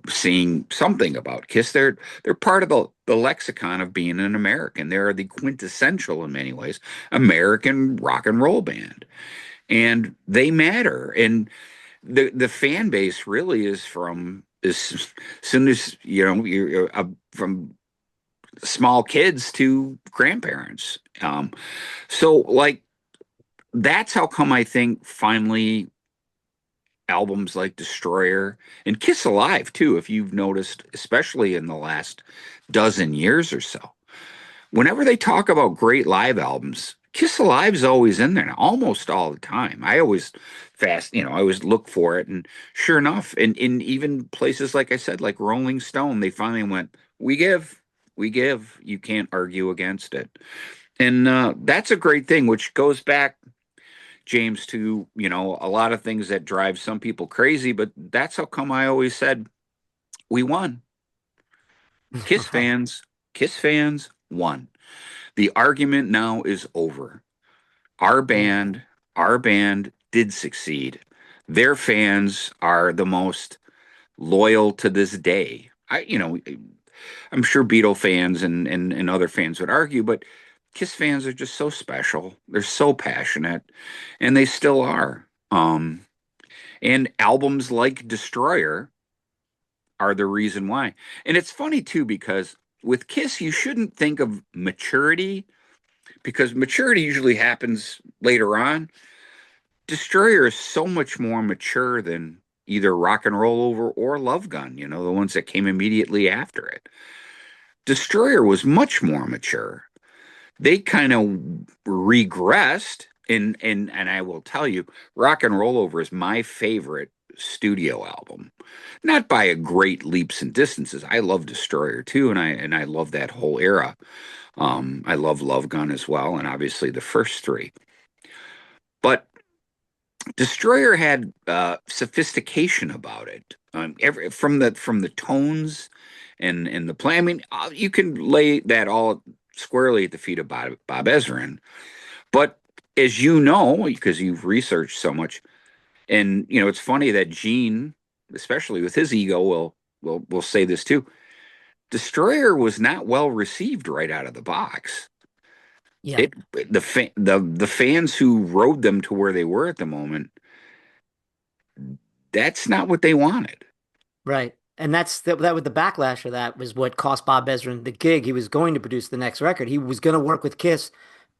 seeing something about KISS. They're part of the lexicon of being an American. They're the quintessential, in many ways, American rock and roll band. And they matter. And the fan base really is from, as soon as you're from small kids to grandparents. So like that's how come I think finally albums like Destroyer and Kiss Alive too, if you've noticed, especially in the last dozen years or so, whenever they talk about great live albums, Kiss Alive's always in there now, almost all the time. I always I always look for it, and sure enough, in even places like I said, like Rolling Stone, they finally went, we give, you can't argue against it. And that's a great thing, which goes back, James, to, a lot of things that drive some people crazy, but that's how come I always said we won. Kiss fans, Kiss fans won. The argument now is over. Our band did succeed. Their fans are the most loyal to this day. I'm sure Beatle fans and other fans would argue, but Kiss fans are just so special. They're so passionate, and they still are. And albums like Destroyer are the reason why. And it's funny too, because with Kiss, you shouldn't think of maturity, because maturity usually happens later on. Destroyer is so much more mature than either Rock and Roll Over or Love Gun, the ones that came immediately after it. Destroyer was much more mature. They kind of regressed, and I will tell you, Rock and Roll Over is my favorite studio album. Not by a great leaps and distances. I love Destroyer too, and I love that whole era. I love Love Gun as well, and obviously the first three. But Destroyer had sophistication about it. From the tones and the play. I mean, you can lay that all squarely at the feet of Bob Ezrin. But as you know, because you've researched so much, and it's funny that Gene, especially with his ego, will say this too. Destroyer was not well received right out of the box. Yeah. The fans who rode them to where they were at the moment, that's not what they wanted. Right. And that was the backlash of that was what cost Bob Ezrin the gig. He was going to produce the next record. He was going to work with Kiss,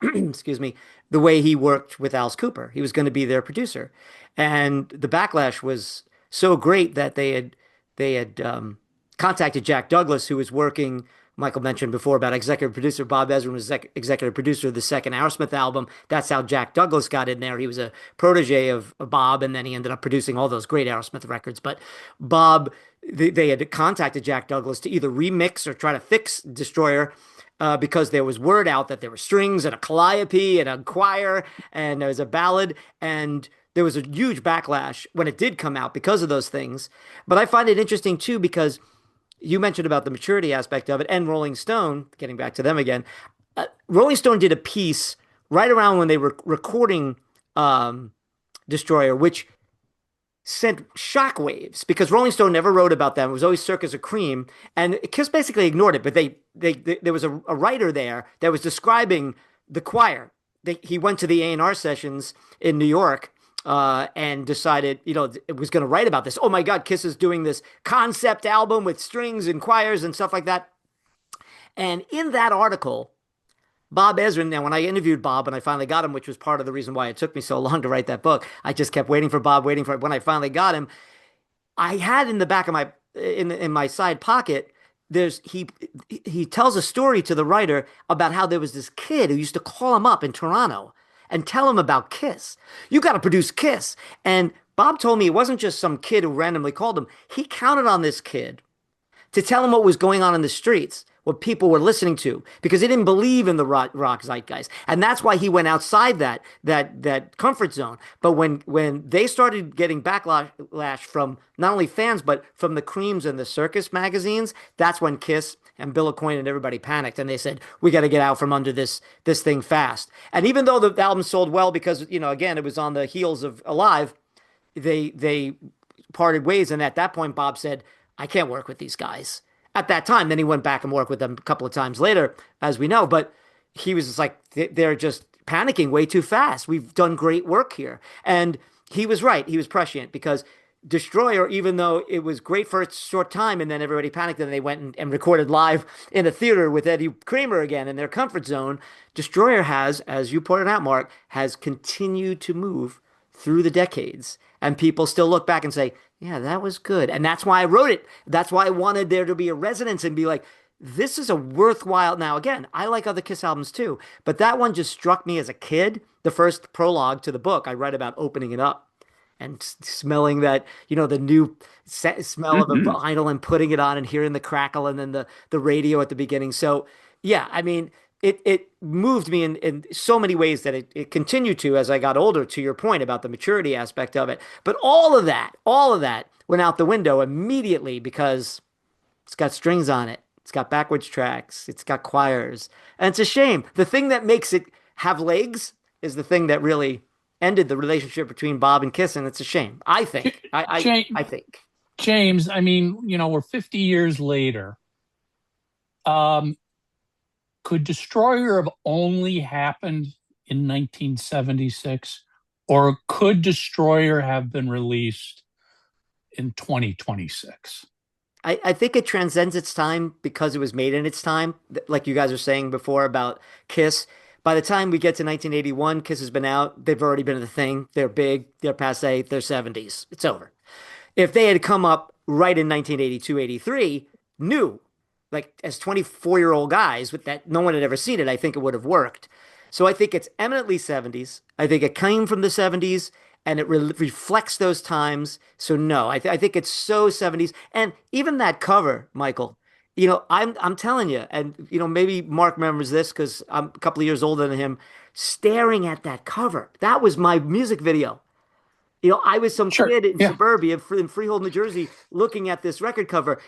excuse me, the way he worked with Alice Cooper. He was going to be their producer. And the backlash was so great that they had contacted Jack Douglas, who was working. Michael mentioned before about executive producer. Bob Ezrin was executive producer of the second Aerosmith album. That's how Jack Douglas got in there. He was a protege of Bob, and then he ended up producing all those great Aerosmith records. But Bob, they had contacted Jack Douglas to either remix or try to fix Destroyer, because there was word out that there were strings and a calliope and a choir and there was a ballad, and there was a huge backlash when it did come out because of those things. But I find it interesting too, because you mentioned about the maturity aspect of it, and Rolling Stone, getting back to them again. Rolling Stone did a piece right around when they were recording Destroyer, which sent shockwaves, because Rolling Stone never wrote about them. It was always Circus of Cream, and Kiss basically ignored it. But there was a writer there that was describing the choir. He went to the A&R sessions in New York, and decided, it was going to write about this. Oh my God, Kiss is doing this concept album with strings and choirs and stuff like that. And in that article, Bob Ezrin, now when I interviewed Bob and I finally got him, which was part of the reason why it took me so long to write that book, I just kept waiting for Bob, waiting for it. When I finally got him, I had in the back of in my side pocket, he tells a story to the writer about how there was this kid who used to call him up in Toronto and tell him about Kiss. You got to produce Kiss. And Bob told me it wasn't just some kid who randomly called him. He counted on this kid to tell him what was going on in the streets, what people were listening to, because he didn't believe in the rock zeitgeist. And that's why he went outside that comfort zone. But when they started getting backlash from not only fans, but from the Creams and the Circus magazines, that's when Kiss and Bill Aucoin and everybody panicked, and they said, we got to get out from under this thing fast. And even though the album sold well, because, again, it was on the heels of Alive, they parted ways. And at that point, Bob said, I can't work with these guys. At that time, then he went back and worked with them a couple of times later, as we know. But he was just like, they're just panicking way too fast. We've done great work here. And he was right. He was prescient, because Destroyer, even though it was great for a short time and then everybody panicked and they went and recorded live in a theater with Eddie Kramer again in their comfort zone, Destroyer has, as you pointed out, Mark, has continued to move through the decades. And people still look back and say, yeah, that was good. And that's why I wrote it. That's why I wanted there to be a resonance and be like, this is a worthwhile. Now, again, I like other Kiss albums too, but that one just struck me as a kid. The first prologue to the book, I write about opening it up and smelling that, the new smell of a vinyl and putting it on and hearing the crackle and then the radio at the beginning. So, yeah, I mean, it moved me in so many ways that it continued to as I got older, to your point about the maturity aspect of it. But all of that went out the window immediately because it's got strings on it. It's got backwards tracks. It's got choirs. And it's a shame. The thing that makes it have legs is the thing that really ended the relationship between Bob and Kiss, and it's a shame. I think. I think. James, I mean, we're 50 years later. Could Destroyer have only happened in 1976, or could Destroyer have been released in 2026? I think it transcends its time because it was made in its time. Like you guys were saying before about Kiss. By the time we get to 1981, Kiss has been out. They've already been a thing. They're big. They're passe. They're 70s. It's over. If they had come up right in 1982, 83, new, like as 24-year-old guys with that, no one had ever seen it, I think it would have worked. So I think it's eminently 70s. I think it came from the 70s and it reflects those times. So no, I think it's so 70s. And even that cover, Michael, I'm telling you, and maybe Mark remembers this because I'm a couple of years older than him, staring at that cover. That was my music video. I was some kid in suburbia in Freehold, New Jersey, looking at this record cover.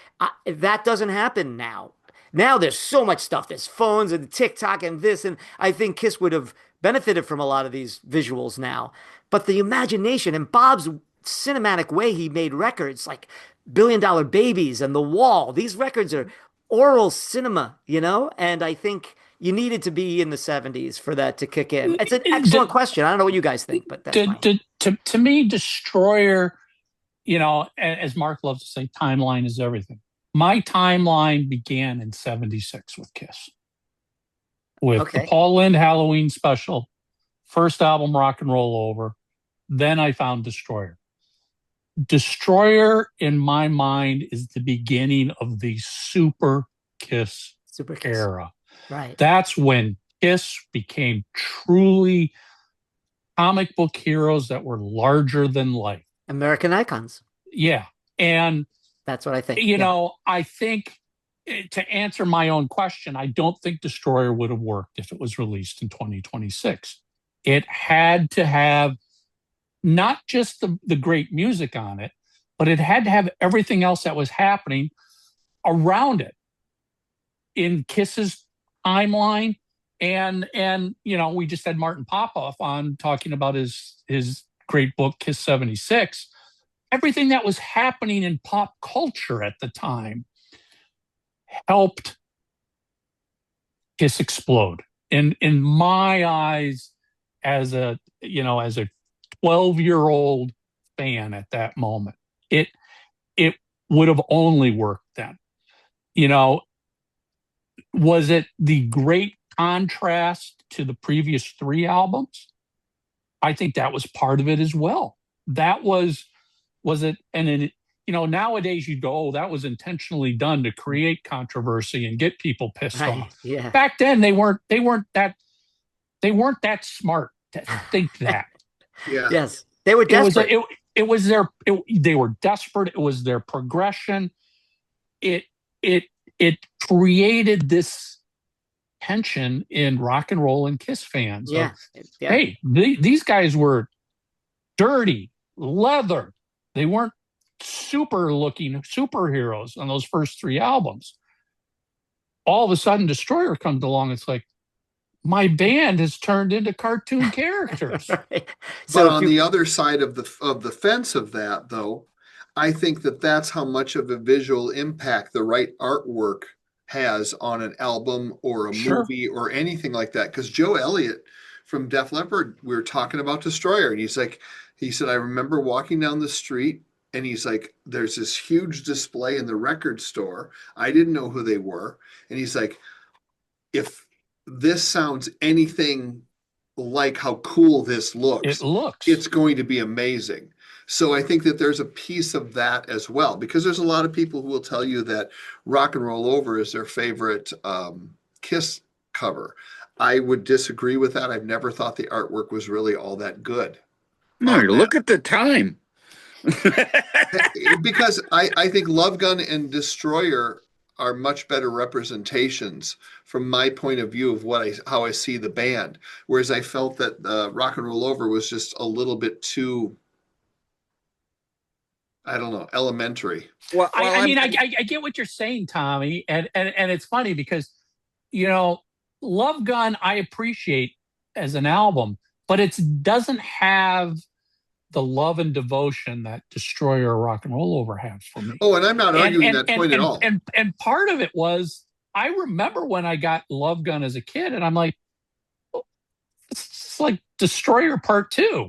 That doesn't happen now. Now there's so much stuff. There's phones and TikTok and this, and I think Kiss would have benefited from a lot of these visuals now. But the imagination and Bob's cinematic way he made records like Billion Dollar Babies and The Wall. These records are oral cinema, and I think you needed to be in the 70s for that to kick in. It's an excellent question. I don't know what you guys think, but that's to me, Destroyer, as Mark loves to say, timeline is everything. My timeline began in 76 with Kiss. With the Paul Lynde Halloween special, first album, Rock and Roll Over. Then I found Destroyer. Destroyer, in my mind, is the beginning of the Super Kiss era. Right. That's when Kiss became truly comic book heroes that were larger than life. American icons. Yeah. And that's what I think. I think, to answer my own question, I don't think Destroyer would have worked if it was released in 2026. It had to have not just the great music on it, but it had to have everything else that was happening around it in Kiss's timeline. And we just had Martin Popoff on talking about his great book, Kiss 76. Everything that was happening in pop culture at the time helped Kiss explode. In my eyes, as a 12-year-old fan at that moment, it would have only worked then. Was it the great contrast to the previous three albums? I think that was part of it as well. That was it. And then, nowadays you go, oh, that was intentionally done to create controversy and get people pissed off. Yeah. Back then they weren't that smart to think that. Yeah. Yes. They were desperate. They were desperate. It was their progression. It created this tension in rock and roll and Kiss fans. Yeah. Hey, these guys were dirty, leather. They weren't super looking superheroes on those first three albums. All of a sudden, Destroyer comes along. It's like, my band has turned into cartoon characters. Right. So on the other side of the fence of that, though, I think that's how much of a visual impact the right artwork has on an album or a movie or anything like that. Because Joe Elliott from Def Leppard, we were talking about Destroyer, and he said, I remember walking down the street And he's like, there's this huge display in the record store. I didn't know who they were. And he's like, if this sounds anything like how cool this looks, it's going to be amazing. So I think that there's a piece of that as well, because there's a lot of people who will tell you that Rock and Roll Over is their favorite Kiss cover. I would disagree with that. I've never thought the artwork was really all that good. No, look at the time. Because I think Love Gun and Destroyer are much better representations from my point of view of how I see the band. Whereas I felt that Rock and Roll Over was just a little bit too, I don't know, elementary. Well, I mean, I get what you're saying, Tommy, and it's funny because, you know, Love Gun I appreciate as an album, but it doesn't have the love and devotion that Destroyer or Rock and Roll Over has for me. Oh, and I'm not arguing that point at all. And part of it was, I remember when I got Love Gun as a kid, and I'm like, oh, it's like Destroyer Part 2.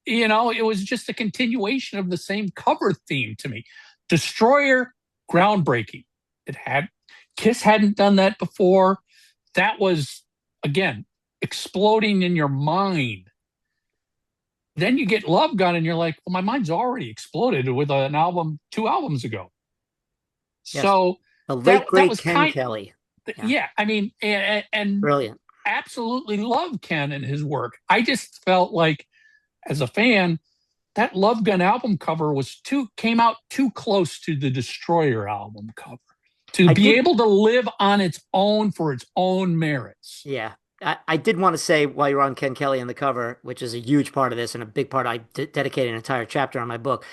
You know, it was just a continuation of the same cover theme to me. Destroyer, groundbreaking. Kiss hadn't done that before. That was, again, exploding in your mind. Then you get Love Gun and you're like, well, my mind's already exploded with an album 2 albums ago. Yes. So the late great Ken Kelly. Yeah, I mean, and brilliant. Absolutely love Ken and his work. I just felt like, as a fan, that Love Gun album cover came out too close to the Destroyer album cover to be able to live on its own for its own merits. Yeah. I did want to say, while you're on Ken Kelly and the cover, which is a huge part of this and a big part, I dedicated an entire chapter on my book.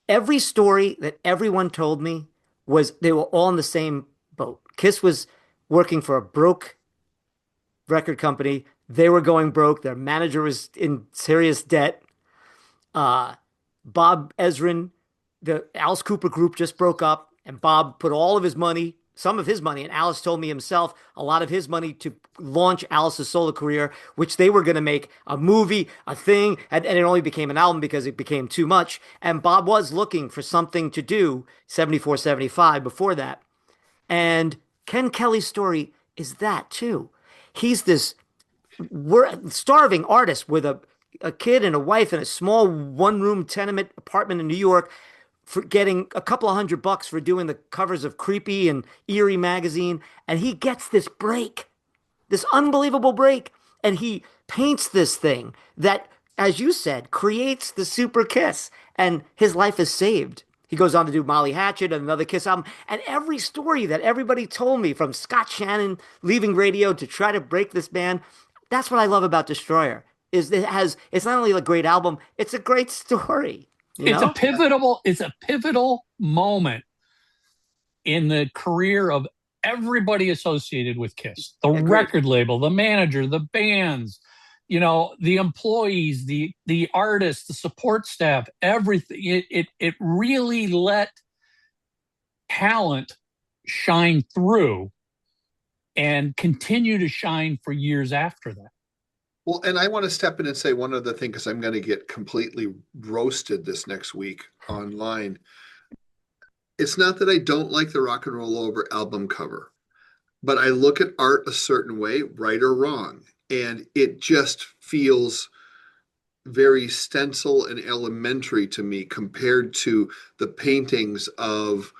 Every story that everyone told me was they were all in the same boat. Kiss was working for a broke record company. They were going broke. Their manager was in serious debt. Bob Ezrin, the Alice Cooper group just broke up, and Bob put all of his money, some of his money, and Alice told me himself, a lot of his money to launch Alice's solo career, which they were going to make a movie, a thing, and it only became an album because it became too much. And Bob was looking for something to do 74, 75 before that. And Ken Kelly's story is that too. He's this starving artist with a kid and a wife in a small one-room tenement apartment in New York, for getting a couple of $100 for doing the covers of Creepy and Eerie magazine. And he gets this break, this unbelievable break. And he paints this thing that, as you said, creates the Super Kiss. And his life is saved. He goes on to do Molly Hatchet and another Kiss album. And every story that everybody told me, from Scott Shannon leaving radio to try to break this band, that's what I love about Destroyer. It's not only a great album, it's a great story. It's a pivotal moment in the career of everybody associated with Kiss. The record label, the manager, the bands, you know, the employees, the artists, the support staff, everything. It really let talent shine through and continue to shine for years after that. Well, and I want to step in and say one other thing, because I'm going to get completely roasted this next week online. It's not that I don't like the Rock and Roll Over album cover, but I look at art a certain way, right or wrong, and it just feels very stencil and elementary to me compared to the paintings of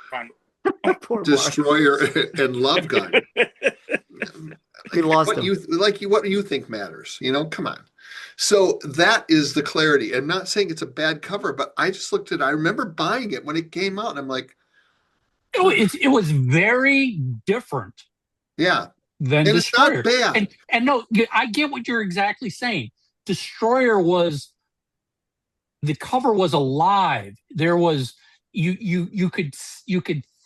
Destroyer and Love Gun. What do you think matters? You know, come on. So that is the clarity. I'm not saying it's a bad cover, but I just looked at it. I remember buying it when it came out, and I'm like, it was very different. Yeah. Than and Destroyer. It's not bad. And no, I get what you're exactly saying. Destroyer the cover was alive. There was you could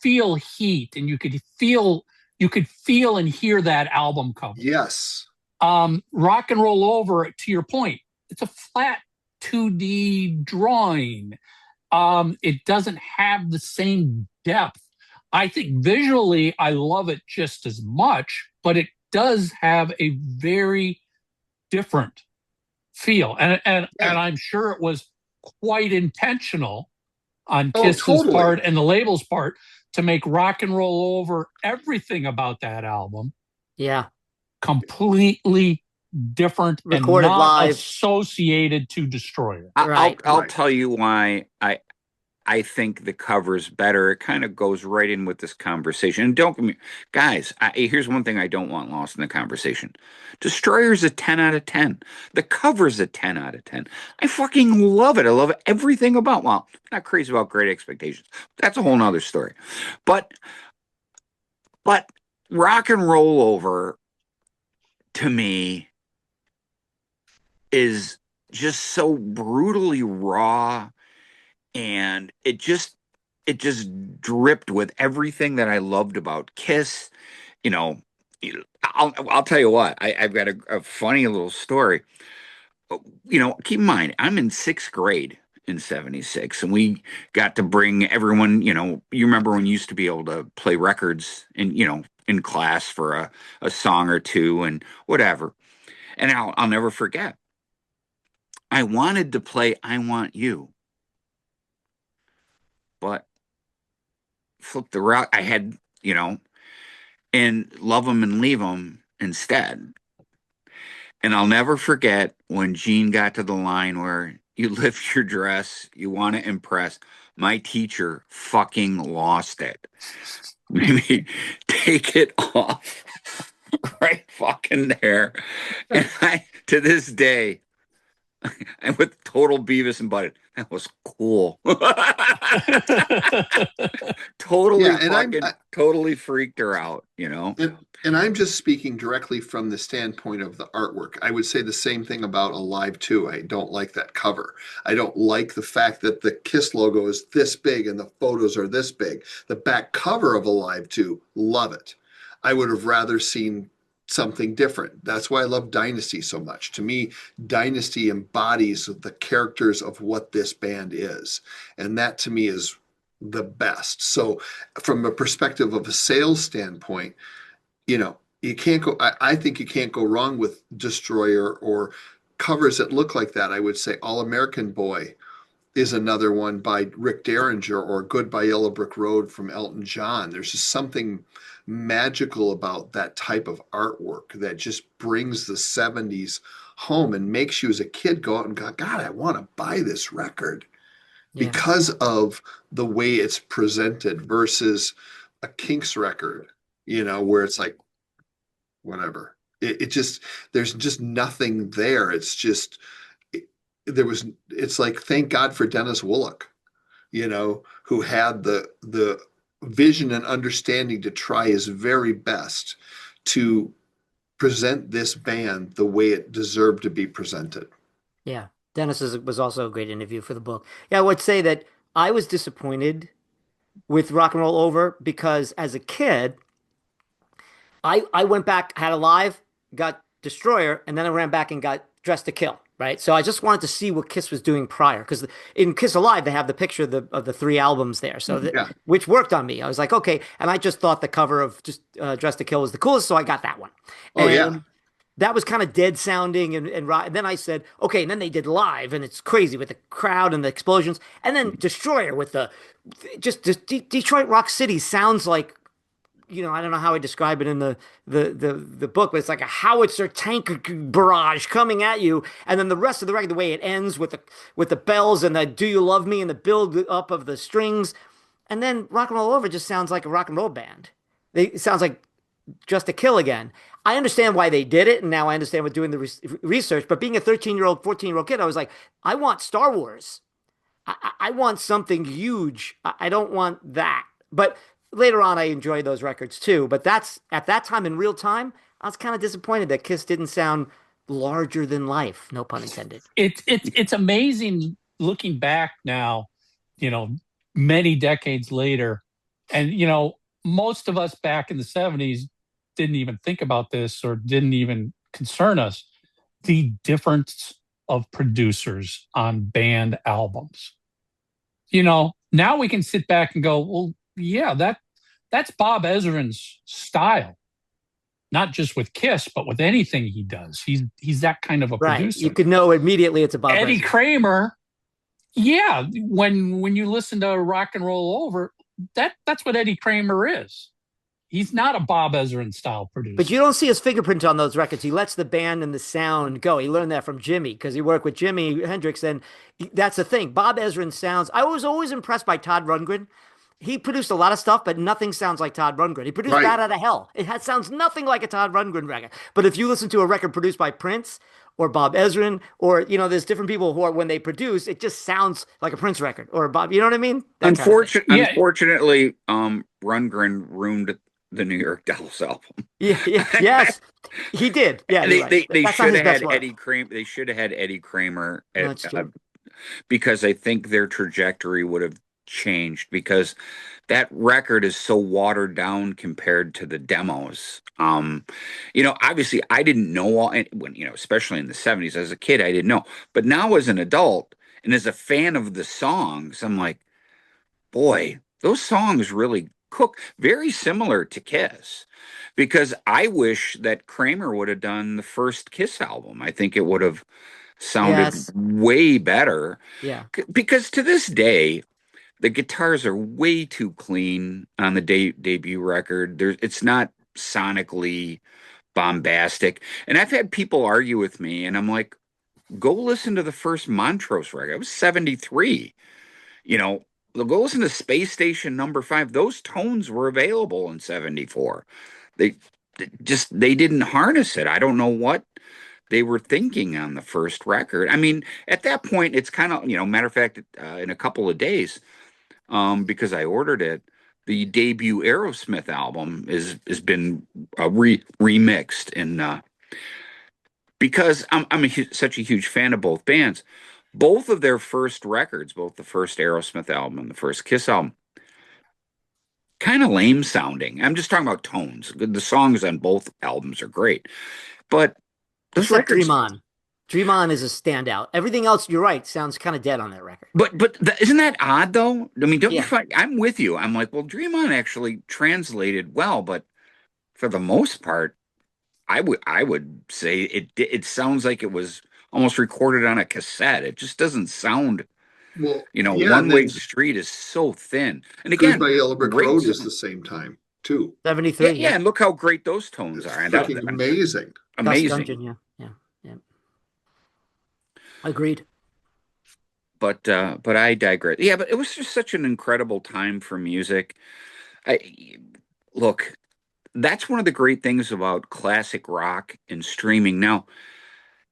feel heat, and you could feel and hear that album cover. Yes. Rock and Roll Over, to your point, it's a flat 2D drawing. It doesn't have the same depth. I think visually I love it just as much, but it does have a very different feel. And I'm sure it was quite intentional on Oh, Kiss's totally. part and the label's part to make Rock and Roll Over, everything about that album, Yeah. completely different Recorded and not live. associated to Destroyer. Right. I'll tell you why I think the cover's better. It kind of goes right in with this conversation. And don't get me, guys, here's one thing I don't want lost in the conversation. Destroyer's a 10 out of 10. The cover's a 10 out of 10. I fucking love it. I love everything about, well, not crazy about Great Expectations. That's a whole nother story. But Rock and Roll Over, to me, is just so brutally raw, and it just dripped with everything that I loved about Kiss. You know, I'll tell you what, I've got a funny little story. You know, keep in mind, I'm in 6th grade in 76, and we got to bring everyone, you know, you remember when you used to be able to play records in class for a song or two and whatever. And I'll never forget, I wanted to play I Want You, but flipped the route. I had, and Love 'Em and Leave 'Em instead. And I'll never forget when Gene got to the line where you lift your dress, you want to impress. My teacher fucking lost it. Maybe take it off right fucking there. And to this day, and with total Beavis and Butthead, that was cool. Totally freaked her out, And I'm just speaking directly from the standpoint of the artwork. I would say the same thing about Alive 2. I don't like that cover. I don't like the fact that the KISS logo is this big and the photos are this big. The back cover of Alive 2, love it. I would have rather seen something different. That's why I love Dynasty so much. To me, Dynasty embodies the characters of what this band is. And that to me is the best. So from a perspective of a sales standpoint, you can't go, I think you can't go wrong with Destroyer or covers that look like that. I would say All American Boy is another one by Rick Derringer, or Goodbye Yellow Brick Road from Elton John. There's just something magical about that type of artwork that just brings the 70s home and makes you as a kid go out and go, God, I want to buy this record because of the way it's presented versus a Kinks record, where it's like, whatever. It just, there's just nothing there. It's just, it's like, thank God for Dennis Woloch, who had the vision and understanding to try his very best to present this band the way it deserved to be presented. Yeah. Dennis was also a great interview for the book. Yeah, I would say that I was disappointed with Rock and Roll Over because as a kid, I went back, had Alive, got Destroyer, and then I ran back and got Dressed to Kill, right? So I just wanted to see what Kiss was doing prior, because in Kiss Alive, they have the picture of the 3 albums there, so which worked on me. I was like, okay, and I just thought the cover of just Dressed to Kill was the coolest, so I got that one. And that was kind of dead sounding, and then I said, okay, and then they did Live, and it's crazy with the crowd and the explosions, and then Destroyer with just Detroit Rock City sounds like, I don't know how I describe it in the book, but it's like a howitzer tank barrage coming at you. And then the rest of the record, the way it ends with the bells and the Do You Love Me and the build up of the strings. And then Rock and Roll Over just sounds like a rock and roll band. It sounds like Just to Kill again. I understand why they did it, and now I understand what doing the research. But being a 13-year-old, 14-year-old kid, I was like, I want Star Wars. I want something huge. I don't want that. But later on, I enjoyed those records too, but that's at that time in real time, I was kind of disappointed that Kiss didn't sound larger than life. No pun intended. It's amazing looking back now, many decades later, and most of us back in the 70s didn't even think about this or didn't even concern us. The difference of producers on band albums. Now we can sit back and go, well, yeah, that's Bob Ezrin's style, not just with Kiss, but with anything he does. He's that kind of a producer. You could know immediately it's a Bob Eddie Ezrin. Kramer, Yeah, when you listen to Rock and Roll Over, that's what Eddie Kramer is. He's not a Bob Ezrin style producer. But you don't see his fingerprint on those records. He lets the band and the sound go. He learned that from Jimmy because he worked with Jimi Hendrix, and that's the thing. Bob Ezrin sounds. I was always impressed by Todd Rundgren. He produced a lot of stuff, but nothing sounds like Todd Rundgren. He produced Right. Bat Out of Hell. Sounds nothing like a Todd Rundgren record. But if you listen to a record produced by Prince or Bob Ezrin, or there's different people who are, when they produce, it just sounds like a Prince record or Bob. You know what I mean? That kind of thing. Yeah. Unfortunately, Rundgren ruined the New York Dolls album. Yes, he did. Yeah, they That's not should his have best had work. Eddie Kramer. They should have had Eddie Kramer That's true. because I think their trajectory would have changed, because that record is so watered down compared to the demos. Obviously I didn't know all, and when, especially in the 70s as a kid, I didn't know, but now as an adult and as a fan of the songs, I'm like, boy, those songs really cook. Very similar to Kiss, because I wish that Kramer would have done the first Kiss album. I think it would have sounded Yes. way better. Yeah. Because to this day, the guitars are way too clean on the debut record. It's not sonically bombastic. And I've had people argue with me, and I'm like, go listen to the first Montrose record. It was 73. Go listen to Space Station #5. Those tones were available in 74. They didn't harness it. I don't know what they were thinking on the first record. I mean, at that point, it's kind of, matter of fact, in a couple of days, because I ordered it, the debut Aerosmith album has been remixed, and because I'm such a huge fan of both bands, both of their first records, both the first Aerosmith album and the first Kiss album, kind of lame sounding. I'm just talking about tones. The songs on both albums are great, but those Except records. Dream On. Dream On is a standout. Everything else, you're right, sounds kind of dead on that record. But isn't that odd though? I mean, don't you Yeah. find? I'm with you. I'm like, well, Dream On actually translated well, but for the most part, I would say it sounds like it was almost recorded on a cassette. It just doesn't sound. Well, One Way Street is so thin. And again, Cruise by Yellow Brick great Road is song. the same time too. 73. Yeah, and look how great those tones It's are. And freaking amazing. Dust amazing. Dungeon, yeah. Agreed. But I digress. Yeah, but it was just such an incredible time for music. Look, that's one of the great things about classic rock and streaming. Now,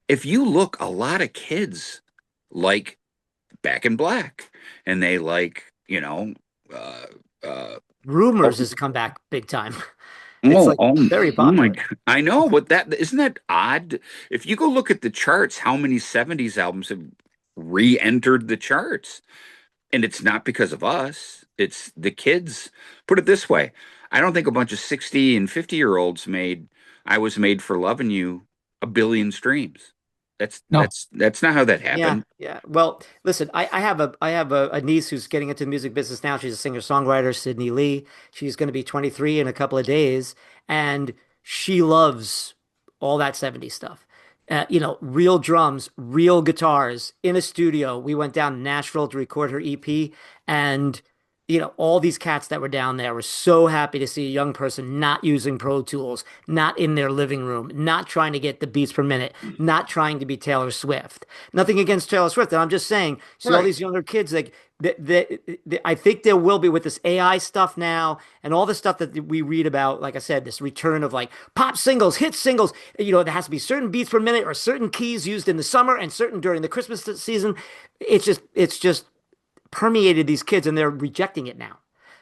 if you look, a lot of kids like Back in Black, and they like, Rumors has come back big time. It's very popular. my God. I know, but isn't that odd? If you go look at the charts, how many 70s albums have re-entered the charts? And it's not because of us, it's the kids. Put it this way, I don't think a bunch of 60 and 50-year-olds made I Was Made for Loving You 1 billion streams. That's not how that happened. Yeah. Well, listen, I have a niece who's getting into the music business now. She's a singer-songwriter, Sydney Lee. She's going to be 23 in a couple of days, and she loves all that 70s stuff. Real drums, real guitars in a studio. We went down to Nashville to record her EP, and all these cats that were down there were so happy to see a young person not using Pro Tools, not in their living room, not trying to get the beats per minute, not trying to be Taylor Swift. Nothing against Taylor Swift, and I'm just saying, all these younger kids, like, I think there will be, with this AI stuff now and all the stuff that we read about, like I said, this return of like pop singles, hit singles, there has to be certain beats per minute or certain keys used in the summer and certain during the Christmas season. It's just permeated these kids, and they're rejecting it now.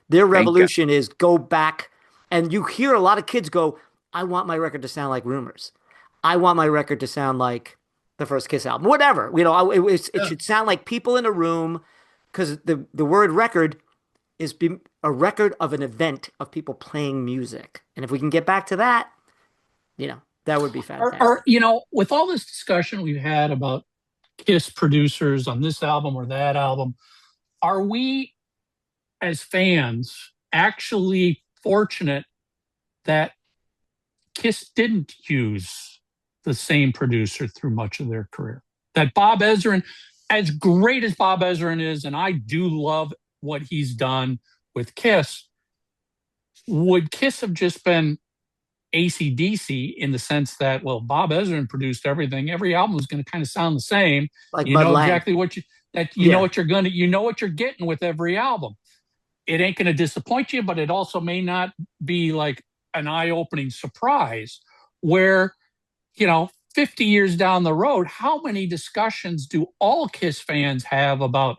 Their revolution is go back, and you hear a lot of kids go, I want my record to sound like Rumors. I want my record to sound like the first Kiss album, whatever. It should sound like people in a room, because the word record is a record of an event of people playing music. And if we can get back to that, that would be fantastic. With all this discussion we've had about Kiss producers on this album or that album, are we, as fans, actually fortunate that Kiss didn't use the same producer through much of their career? That Bob Ezrin, as great as Bob Ezrin is, and I do love what he's done with KISS, would KISS have just been AC/DC in the sense that, well, Bob Ezrin produced everything. Every album is going to kind of sound the same. Like you Mud know Lang. exactly what you know what you're going to, you know what you're getting with every album. It ain't going to disappoint you, but it also may not be like an eye-opening surprise where, 50 years down the road, how many discussions do all KISS fans have about,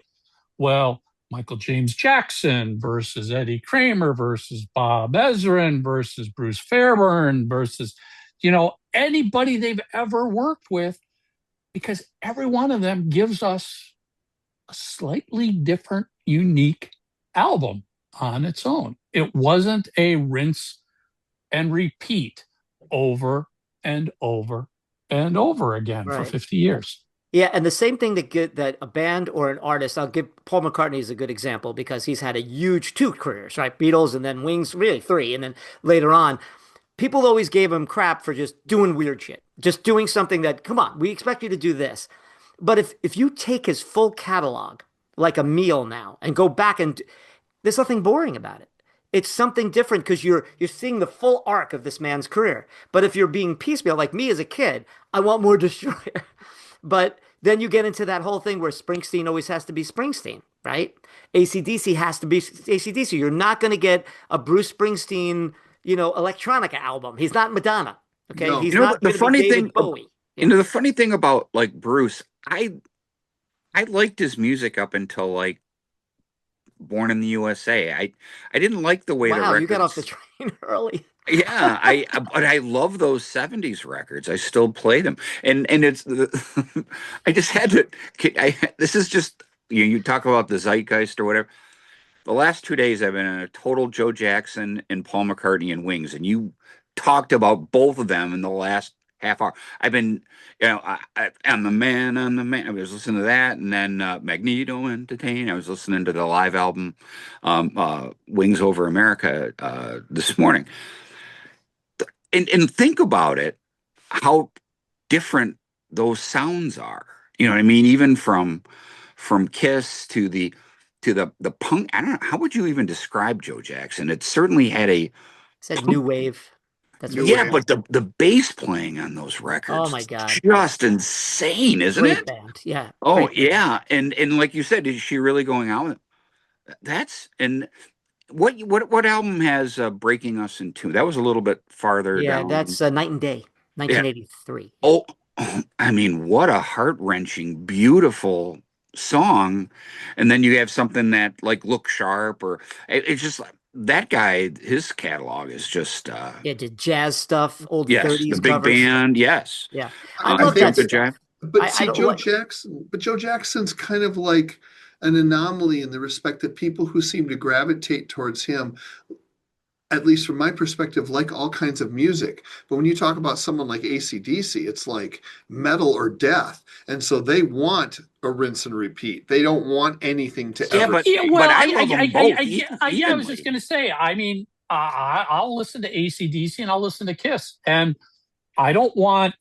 well, Michael James Jackson versus Eddie Kramer versus Bob Ezrin versus Bruce Fairbairn versus, anybody they've ever worked with, because every one of them gives us a slightly different, unique album on its own. It wasn't a rinse and repeat over and over and over again for 50 years. Yeah, and the same thing that a band or an artist, I'll give Paul McCartney as a good example because he's had a huge 2 careers, right? Beatles and then Wings, really 3, and then later on. People always gave him crap for just doing weird shit, just doing something that, come on, we expect you to do this. But if you take his full catalog, like a meal now, and go back and there's nothing boring about it. It's something different because you're seeing the full arc of this man's career. But if you're being piecemeal, like me as a kid, I want more Destroyer. But then you get into that whole thing where Springsteen always has to be Springsteen, right? AC/DC has to be AC/DC. You're not going to get a Bruce Springsteen, electronica album. He's not Madonna. Okay. No. He's not the funny David thing, Bowie. the funny thing about like Bruce, I liked his music up until like Born in the USA. I didn't like the way the records. You got off the train early. Yeah, but I love those 70s records. I still play them. And it's I just had to this is just you talk about the zeitgeist or whatever. The last 2 days I've been in a total Joe Jackson and Paul McCartney and Wings, and you talked about both of them in the last half hour. I've been, I'm the man. I was listening to that, and then Magneto Entertain. I was listening to the live album, Wings Over America, this morning. And think about it, how different those sounds are. You know what I mean? Even from KISS to the punk. I don't know. How would you even describe Joe Jackson? It certainly had a. Said new wave. That's but the bass playing on those records. Oh my God. Just insane, isn't Great it? Band. Yeah. Oh yeah. And like you said, is she really going out? That's and what album has Breaking Us in Two? That was a little bit farther down. Yeah, that's Night and Day, 1983. Yeah. Oh, I mean, what a heart-wrenching, beautiful song. And then you have something that like Look Sharp, or it's just that guy, his catalog is just did jazz stuff, old yes, 30s the big covers. Band, yes. Yeah. I love think that. But Joe Jackson's kind of like an anomaly in the respect that people who seem to gravitate towards him, at least from my perspective, like all kinds of music. But when you talk about someone like AC/DC, it's like metal or death. And so they want a rinse and repeat. They don't want anything to ever. But I love them both. I was just going to say, I mean, I'll listen to AC/DC and I'll listen to KISS. And I don't want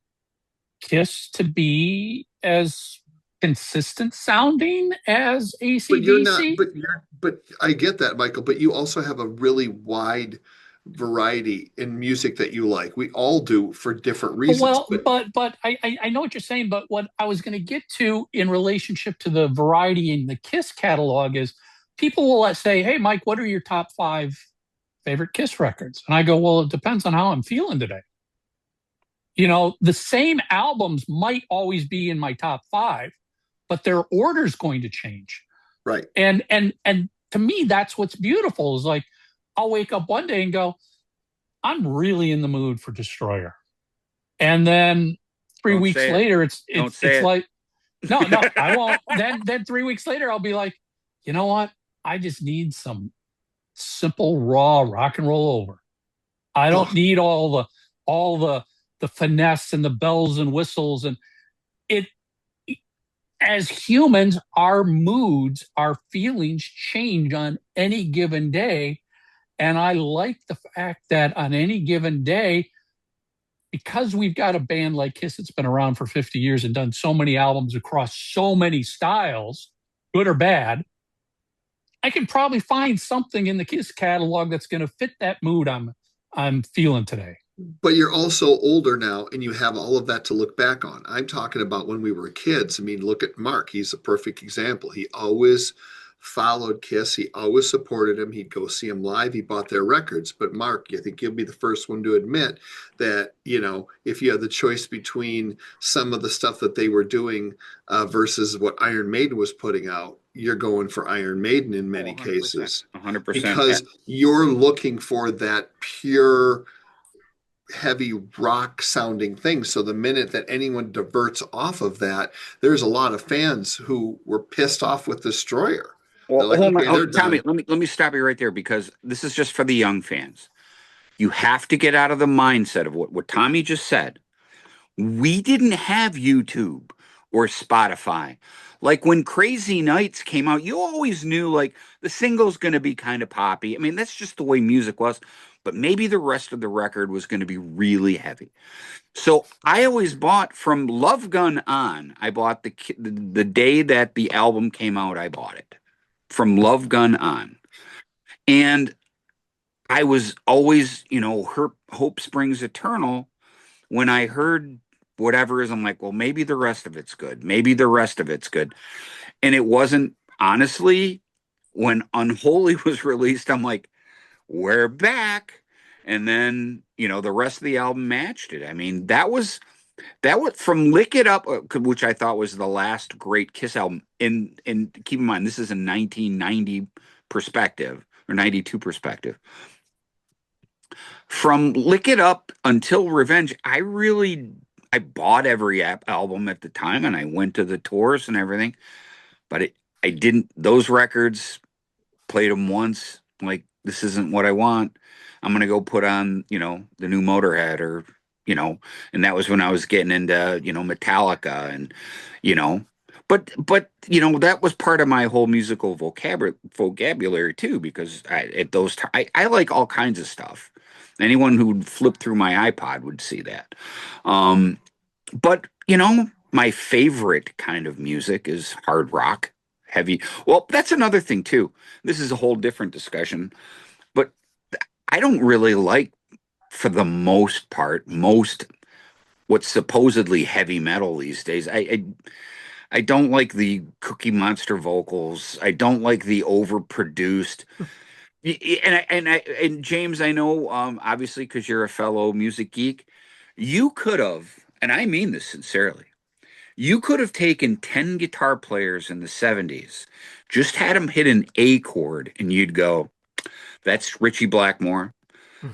KISS to be as consistent sounding as AC/DC. But I get that, Michael, but you also have a really wide variety in music that you like. We all do for different reasons. Well, but I know what you're saying, but what I was going to get to in relationship to the variety in the KISS catalog is people will say, hey, Mike, what are your top 5 favorite KISS records? And I go, well, it depends on how I'm feeling today. The same albums might always be in my top 5, but their order's going to change. Right. And to me, that's what's beautiful is like, I'll wake up one day and go, I'm really in the mood for Destroyer. And then 3 weeks later, it's like, no, I won't. Then 3 weeks later, I'll be like, you know what? I just need some simple, raw rock and roll over. I don't need all the finesse and the bells and whistles. And as humans, our moods, our feelings change on any given day. And I like the fact that on any given day, because we've got a band like Kiss that's been around for 50 years and done so many albums across so many styles, good or bad, I can probably find something in the Kiss catalog that's going to fit that mood I'm feeling today. But you're also older now and you have all of that to look back on. I'm talking about when we were kids. I mean, look at Mark. He's a perfect example. He always followed Kiss. He always supported him. He'd go see him live. He bought their records. But Mark, I think you'll be the first one to admit that, if you had the choice between some of the stuff that they were doing versus what Iron Maiden was putting out, you're going for Iron Maiden in many 100%, cases. 100%. Because you're looking for that pure heavy rock sounding thing. So the minute that anyone diverts off of that, there's a lot of fans who were pissed off with Destroyer. Well, like, hold okay, on, Tommy, let me stop you right there, because this is just for the young fans. You have to get out of the mindset of what Tommy just said. We didn't have YouTube or Spotify. Like when Crazy Nights came out, you always knew like the single's going to be kind of poppy. I mean, that's just the way music was. But maybe the rest of the record was going to be really heavy. So I always bought from Love Gun on. I bought the day that the album came out. I bought it from Love Gun on, and I was always, Hope Springs Eternal. When I heard whatever is, I'm like, well, maybe the rest of it's good. Maybe the rest of it's good, and it wasn't. Honestly, when Unholy was released, I'm like, we're back. And then, the rest of the album matched it. I mean, that was from Lick It Up, which I thought was the last great Kiss album. And keep in mind, this is a 1990 perspective or 92 perspective. From Lick It Up until Revenge, I bought every album at the time, and I went to the tours and everything. But I didn't, those records, played them once, like, this isn't what I want. I'm going to go put on, the new Motorhead or, and that was when I was getting into, Metallica and, but, that was part of my whole musical vocabulary too, because I like all kinds of stuff. Anyone who would flip through my iPod would see that. But, my favorite kind of music is hard rock, heavy. Well, that's another thing too. This is a whole different discussion, but I don't really like, for the most part, what's supposedly heavy metal these days. I don't like the Cookie Monster vocals. I don't like the overproduced. And James, I know, obviously, because you're a fellow music geek, you could have, and I mean this sincerely, you could have taken 10 guitar players in the 70s, just had them hit an A chord, and you'd go, that's Ritchie Blackmore.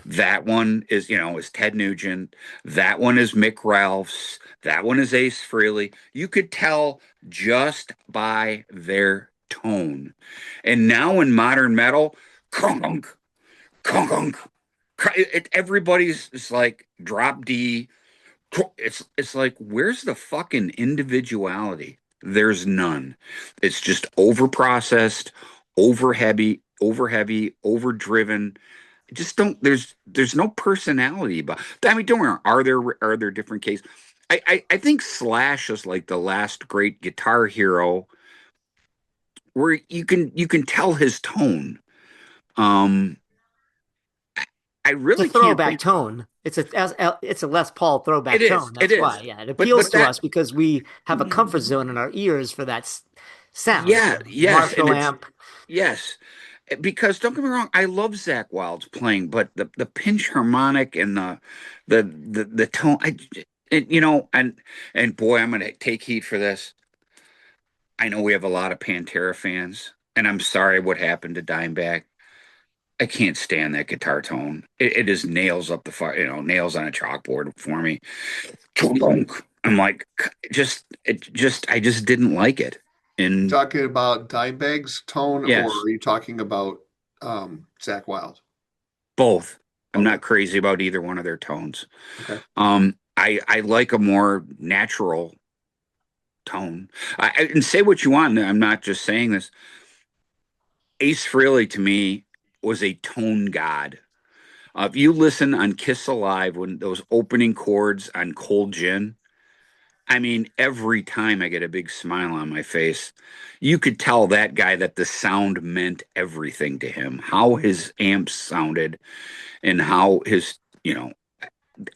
That one is, is Ted Nugent. That one is Mick Ralphs. That one is Ace Frehley. You could tell just by their tone. And now in modern metal, kong, kong, everybody's is like drop D. It's like, where's the fucking individuality? There's none. It's just over processed, over heavy, overdriven. Just don't. There's no personality. But I mean, don't worry. Are there different cases? I think Slash is like the last great guitar hero, where you can tell his tone. I really it's a throwback can't tone. It's a Les Paul throwback tone. That's why. Yeah, it But appeals to us because we have a comfort zone in our ears for that sound. Yeah, yes, Marshall amp. Yes, because don't get me wrong, I love Zakk Wylde's playing, but the pinch harmonic and the tone, and boy, I'm gonna take heat for this. I know we have a lot of Pantera fans, and I'm sorry what happened to Dimebag. I can't stand that guitar tone. It is nails up the fire, nails on a chalkboard for me. I'm like, I just didn't like it. And talking about Dimebag's tone, yes. Or are you talking about Zakk Wylde? Both. I'm not crazy about either one of their tones. Okay. I like a more natural tone. And say what you want. I'm not just saying this. Ace Frehley to me was a tone god. If you listen on Kiss Alive, when those opening chords on Cold Gin, I mean, every time I get a big smile on my face, you could tell that guy that the sound meant everything to him, how his amps sounded and how his,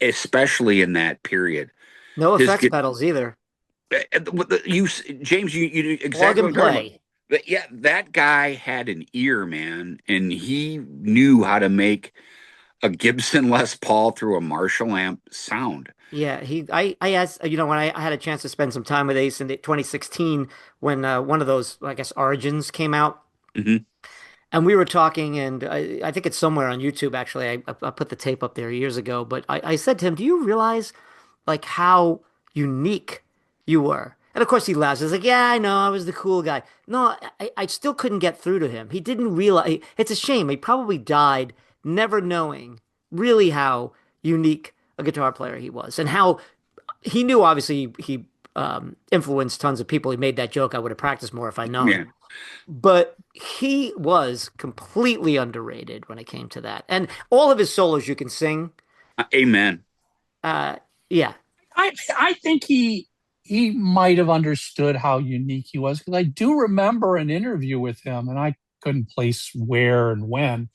especially in that period. No His effects pedals either. James, you Plug exactly and what I'm talking about. play. But yeah, that guy had an ear, man, and he knew how to make a Gibson Les Paul through a Marshall amp sound. Yeah, I asked, when I had a chance to spend some time with Ace in 2016 when one of those, I guess, Origins came out. Hmm. And we were talking, and I think it's somewhere on YouTube, actually. I put the tape up there years ago, but I said to him, do you realize like how unique you were? And of course he laughs. He's like, yeah, I know, I was the cool guy. No, I still couldn't get through to him. He didn't realize, it's a shame. He probably died never knowing really how unique a guitar player he was and how he knew, obviously, he influenced tons of people. He made that joke, I would have practiced more if I'd known. Yeah. But he was completely underrated when it came to that. And all of his solos you can sing. Amen. Yeah. I think he might have understood how unique he was, because I do remember an interview with him, and I couldn't place where and when,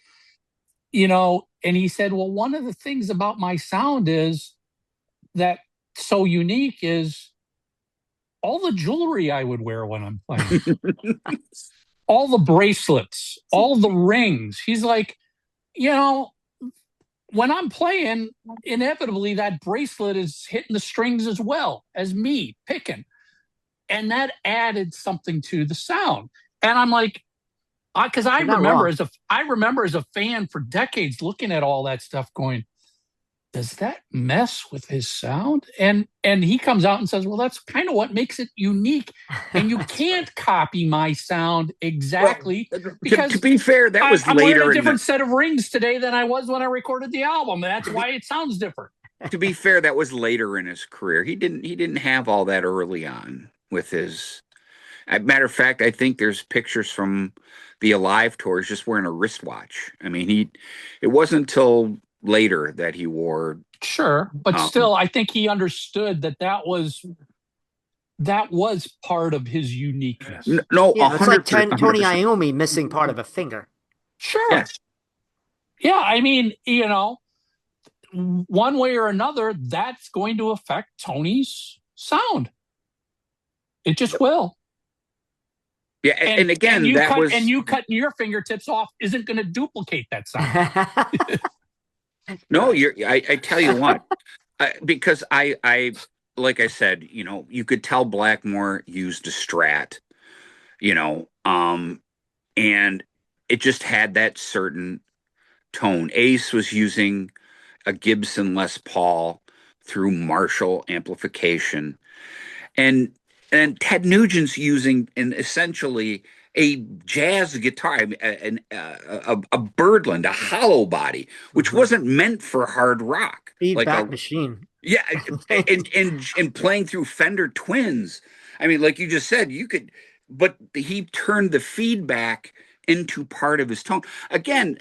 and he said, well, one of the things about my sound is that so unique is all the jewelry I would wear when I'm playing, all the bracelets, all the rings. He's like, when I'm playing, inevitably that bracelet is hitting the strings as well as me picking. And that added something to the sound. And I'm like, because I remember as a fan for decades looking at all that stuff going, does that mess with his sound? And he comes out and says, well, that's kind of what makes it unique. And you can't copy my sound exactly. Well, because to be fair, that was I'm later. wearing a different set of rings today than I was when I recorded the album. That's why it sounds different. To be fair, that was later in his career. He didn't have all that early on with his. Matter of fact, I think there's pictures from the Alive tours just wearing a wristwatch. I mean, it wasn't until later that he wore. Sure, but still, I think he understood that was part of his uniqueness. No, yeah, it's like 100%. Tony Iommi missing part of a finger. Sure. Yes. Yeah, I mean, one way or another, that's going to affect Tony's sound. It just will. Yeah, and again, you cutting your fingertips off isn't going to duplicate that sound. No, I tell you what, because I like I said, you could tell Blackmore used a Strat, and it just had that certain tone. Ace was using a Gibson Les Paul through Marshall amplification, and Ted Nugent's using essentially a jazz guitar, a Birdland, a hollow body, which wasn't meant for hard rock. Feedback machine. Yeah, and playing through Fender Twins. I mean, like you just said, but he turned the feedback into part of his tone. Again,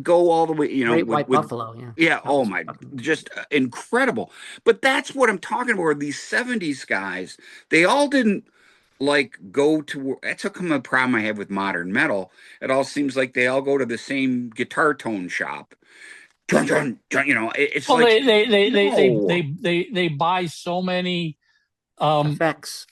go all the way, Great White Buffalo, yeah. Yeah, oh my, just incredible. But that's what I'm talking about. These 70s guys, they all didn't go to, that's a common problem I have with modern metal. It all seems like they all go to the same guitar tone shop. It's they buy so many effects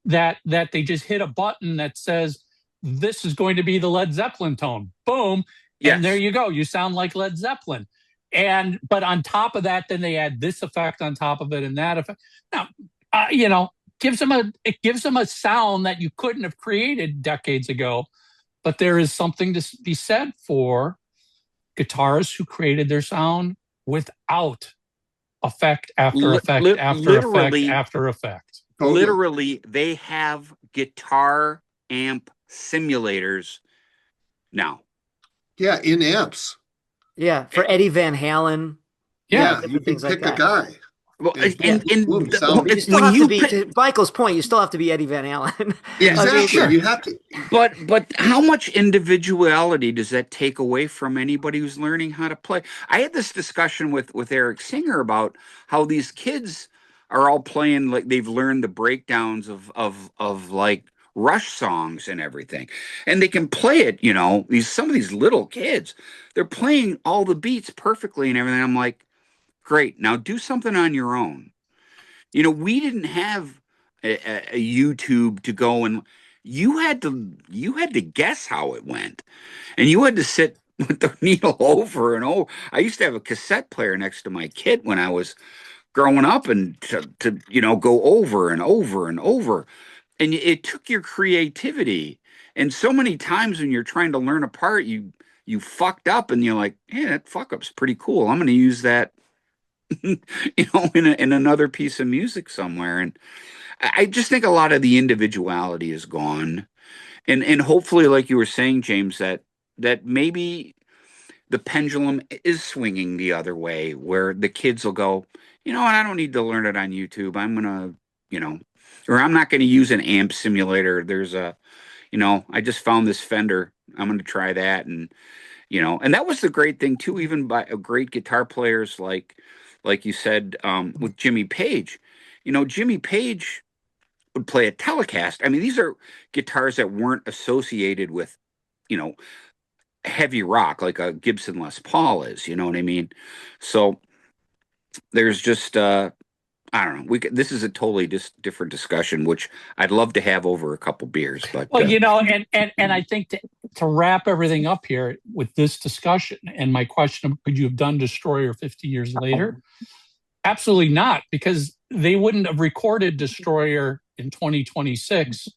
that they just hit a button that says this is going to be the Led Zeppelin tone. Boom. Yes. And there you go. You sound like Led Zeppelin. But on top of that, then they add this effect on top of it and that effect. Now, it gives them a sound that you couldn't have created decades ago. But there is something to be said for guitarists who created their sound without effect after effect after effect after effect. Literally, they have guitar amp simulators now. Yeah, in amps. Yeah, for Eddie Van Halen. Yeah, you can pick a guy. Well, Boom, sound. You still have to be, to Michael's point, you still have to be Eddie Van Halen. Yeah, exactly. Sure. You have to. But how much individuality does that take away from anybody who's learning how to play? I had this discussion with Eric Singer about how these kids are all playing like they've learned the breakdowns of like Rush songs and everything, and they can play it. You know, some of these little kids, they're playing all the beats perfectly and everything. I'm like, great. Now do something on your own. You know, we didn't have a YouTube to go, and you had to guess how it went, and you had to sit with the needle over and over. I used to have a cassette player next to my kit when I was growing up, and to go over and over and over, and it took your creativity. And so many times when you're trying to learn a part, you fucked up, and you're like, hey, that fuck up's pretty cool. I'm going to use that in another piece of music somewhere. And I just think a lot of the individuality is gone. And hopefully, like you were saying, James, that maybe the pendulum is swinging the other way, where the kids will go, you know what, I don't need to learn it on YouTube. I'm going to, or I'm not going to use an amp simulator. There's I just found this Fender. I'm going to try that. And that was the great thing too, even by great guitar players like you said, with Jimmy Page. Jimmy Page would play a Telecaster. I mean, these are guitars that weren't associated with, heavy rock like a Gibson Les Paul is. You know what I mean? So there's just, I don't know. This is a totally different discussion, which I'd love to have over a couple beers. But and I think to wrap everything up here with this discussion, and my question: could you have done Destroyer 50 years later? Absolutely not, because they wouldn't have recorded Destroyer in 2026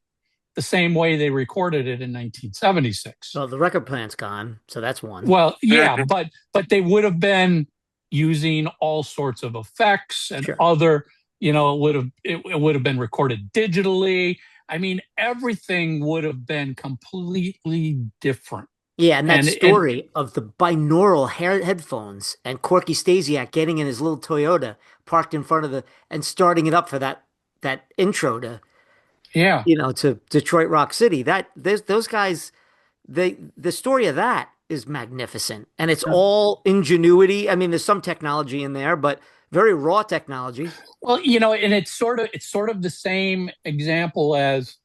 the same way they recorded it in 1976. Well, the record plant's gone, so that's one. Well, yeah, but they would have been using all sorts of effects and other, it would have been recorded digitally. I mean, everything would have been completely different. Yeah, and that story of the binaural headphones and Corky Stasiak getting in his little Toyota parked in front of and starting it up for that intro to to Detroit Rock City. Those guys, the story of that is magnificent, and it's all ingenuity. I mean, there's some technology in there, but very raw technology. Well, and it's sort of the same example as,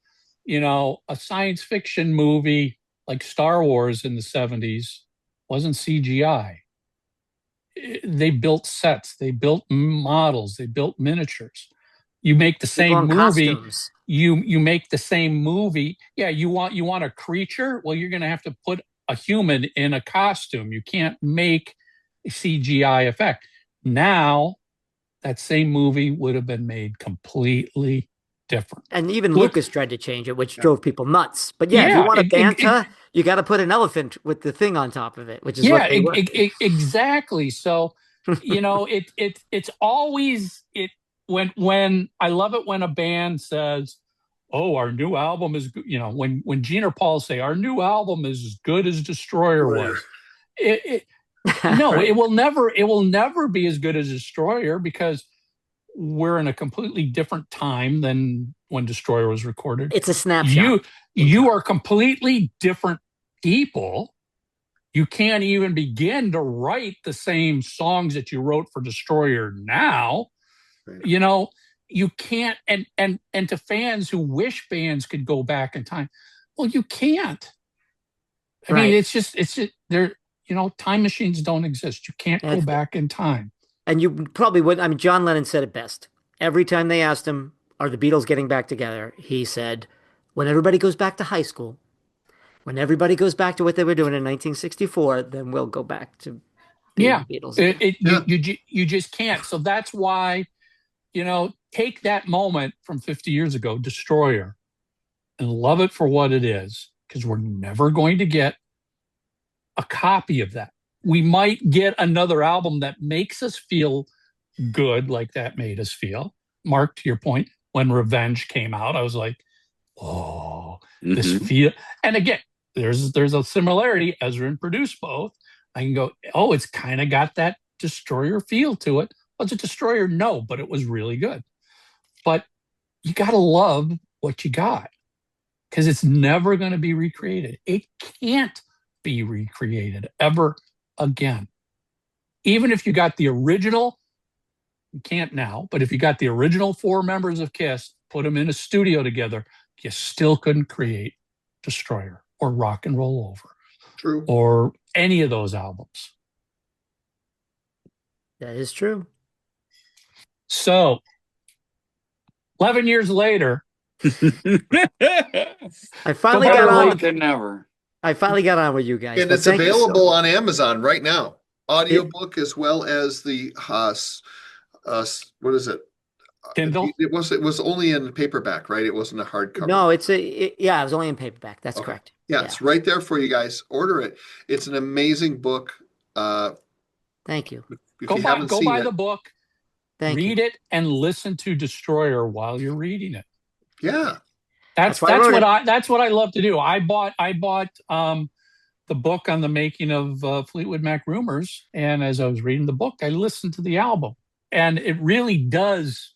a science fiction movie like Star Wars in the 70s wasn't CGI. They built sets, they built models, they built miniatures. You make the same movie. Costumes. You make the same movie. Yeah, you want a creature? Well, you're going to have to put a human in a costume. You can't make a CGI effect. Now, that same movie would have been made completely different. And even Lucas tried to change it, which drove people nuts. But if you want a banta, you got to put an elephant with the thing on top of it, which is what they were. Exactly. So, it's always when I love it when a band says, "Oh, our new album is," when Gene or Paul say our new album is as good as Destroyer was. No, right. It will never be as good as Destroyer, because we're in a completely different time than when Destroyer was recorded. It's a snapshot. You are completely different people. You can't even begin to write the same songs that you wrote for Destroyer now. Right. You can't, and to fans who wish bands could go back in time, well, you can't. I mean, it's just there. Time machines don't exist. You can't go back in time. And you probably would. I mean, John Lennon said it best. Every time they asked him, "Are the Beatles getting back together?" he said, "When everybody goes back to high school, when everybody goes back to what they were doing in 1964, then we'll go back to being the Beatles." You just can't. So that's why, take that moment from 50 years ago, Destroyer, and love it for what it is, because we're never going to get a copy of that. We might get another album that makes us feel good, like that made us feel. Mark, to your point, when Revenge came out, I was like, oh, this feel. And again, there's a similarity. Ezrin produced both. I can go, oh, it's kind of got that Destroyer feel to it. Was it Destroyer? No, but it was really good. But you got to love what you got because it's never going to be recreated. It can't be recreated ever again. Even if you got the original, you can't now, but if you got the original 4 members of KISS, put them in a studio together, you still couldn't create Destroyer or Rock and Roll Over. True. Or any of those albums. That is true. So, 11 years later, I finally got on. Than never. I finally got on with you guys. And it's available on Amazon right now. Audiobook as well as the what is it? Kindle. It was only in paperback, right? It wasn't a hardcover. No, it was only in paperback. That's correct. Yeah, it's right there for you guys. Order it. It's an amazing book. Thank you. Go buy the book. Read it and listen to Destroyer while you're reading it. Yeah. That's what I love to do. I bought the book on the making of Fleetwood Mac Rumors, and as I was reading the book, I listened to the album, and it really does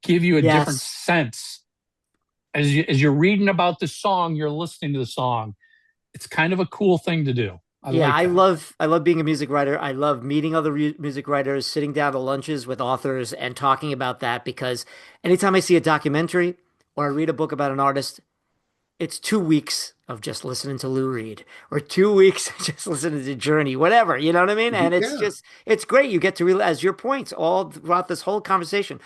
give you a different sense. As you're reading about the song, you're listening to the song. It's kind of a cool thing to do. I love being a music writer. I love meeting other music writers, sitting down to lunches with authors and talking about that, because anytime I see a documentary or I read a book about an artist, it's 2 weeks of just listening to Lou Reed or 2 weeks just listening to Journey, whatever, you know what I mean? And it's great. You get to realize your points all throughout this whole conversation.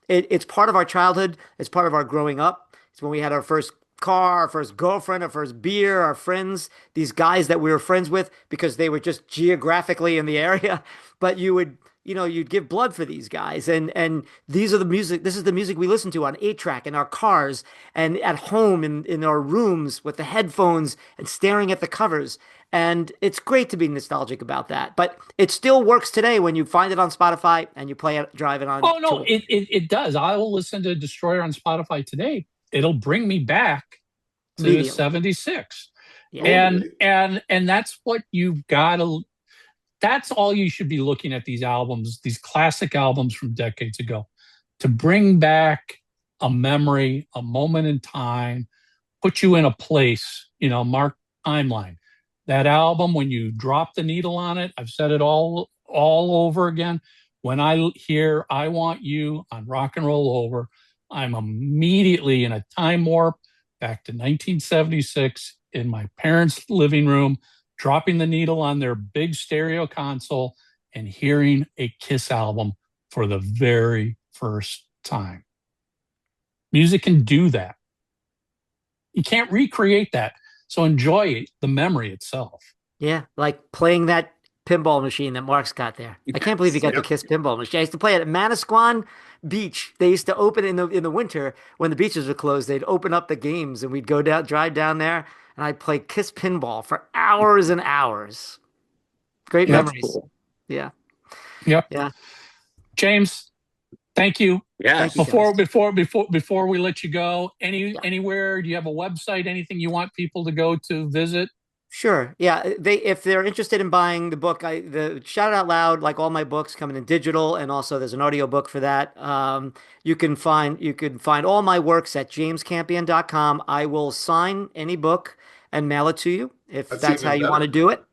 It's part of our childhood. It's part of our growing up. It's when we had our first car, our first girlfriend, our first beer, our friends, these guys that we were friends with because they were just geographically in the area. But you'd give blood for these guys. And these are the music. This is the music we listen to on 8-track in our cars and at home in our rooms with the headphones and staring at the covers. And it's great to be nostalgic about that. But it still works today when you find it on Spotify and you play it driving on. Oh, no, it does. I will listen to Destroyer on Spotify today. It'll bring me back to 76. Yeah. And that's what you've got to, that's all you should be looking at these albums, these classic albums from decades ago, to bring back a memory, a moment in time, put you in a place, mark timeline. That album, when you drop the needle on it, I've said it all over again. When I hear I Want You on Rock and Roll Over, I'm immediately in a time warp back to 1976 in my parents' living room, dropping the needle on their big stereo console and hearing a KISS album for the very first time. Music can do that. You can't recreate that. So enjoy the memory itself. Yeah, like playing that pinball machine that Mark's got there. I can't believe he got the KISS pinball machine. I used to play it at Manasquan Beach. They used to open in the winter when the beaches were closed. They'd open up the games and we'd drive down there, and I'd play KISS pinball for hours and hours. Great memories. Cool. Yeah. Yep. Yeah. James, thank you. Yeah. Before we let you go, anywhere, do you have a website, anything you want people to go to visit? Sure. Yeah. If they're interested in buying the book, the Shout It Out Loud, like all my books, coming in digital, and also there's an audio book for that. You can find all my works at jamescampion.com. I will sign any book and mail it to you if that's how you want to do it.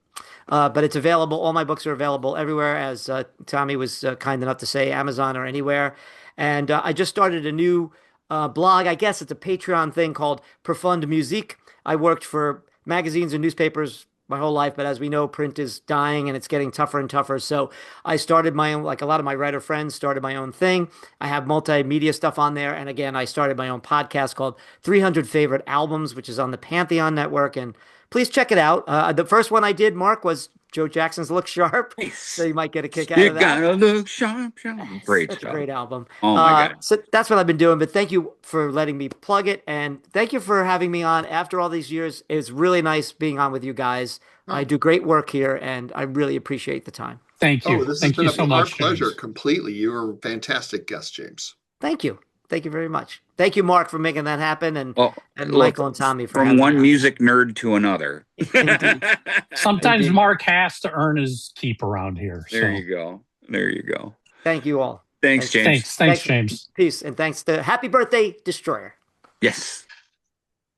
But it's available. All my books are available everywhere, as Tommy was kind enough to say, Amazon or anywhere. And I just started a new blog. I guess it's a Patreon thing called Profund Musique. I worked for magazines and newspapers my whole life, but as we know, print is dying and it's getting tougher and tougher. So I started my own, like a lot of my writer friends, started my own thing. I have multimedia stuff on there. And again, I started my own podcast called 300 Favorite Albums, which is on the Pantheon Network. And please check it out. The first one I did, Mark, was Joe Jackson's Look Sharp. So you might get a kick out of that. You gotta look sharp. Great stuff. Such a great album. Oh my God. So that's what I've been doing. But thank you for letting me plug it. And thank you for having me on after all these years. It's really nice being on with you guys. I do great work here, and I really appreciate the time. Thank you. This thank has you been so much, our pleasure, James. completely. You're a fantastic guest, James. Thank you. Thank you very much. Thank you, Mark, for making that happen, and look, Michael and Tommy for from one music nerd to another. Sometimes Mark has to earn his keep around here. There you go. Thank you all. Thanks, James. Thanks, James. Peace. And thanks to Happy Birthday, Destroyer. Yes.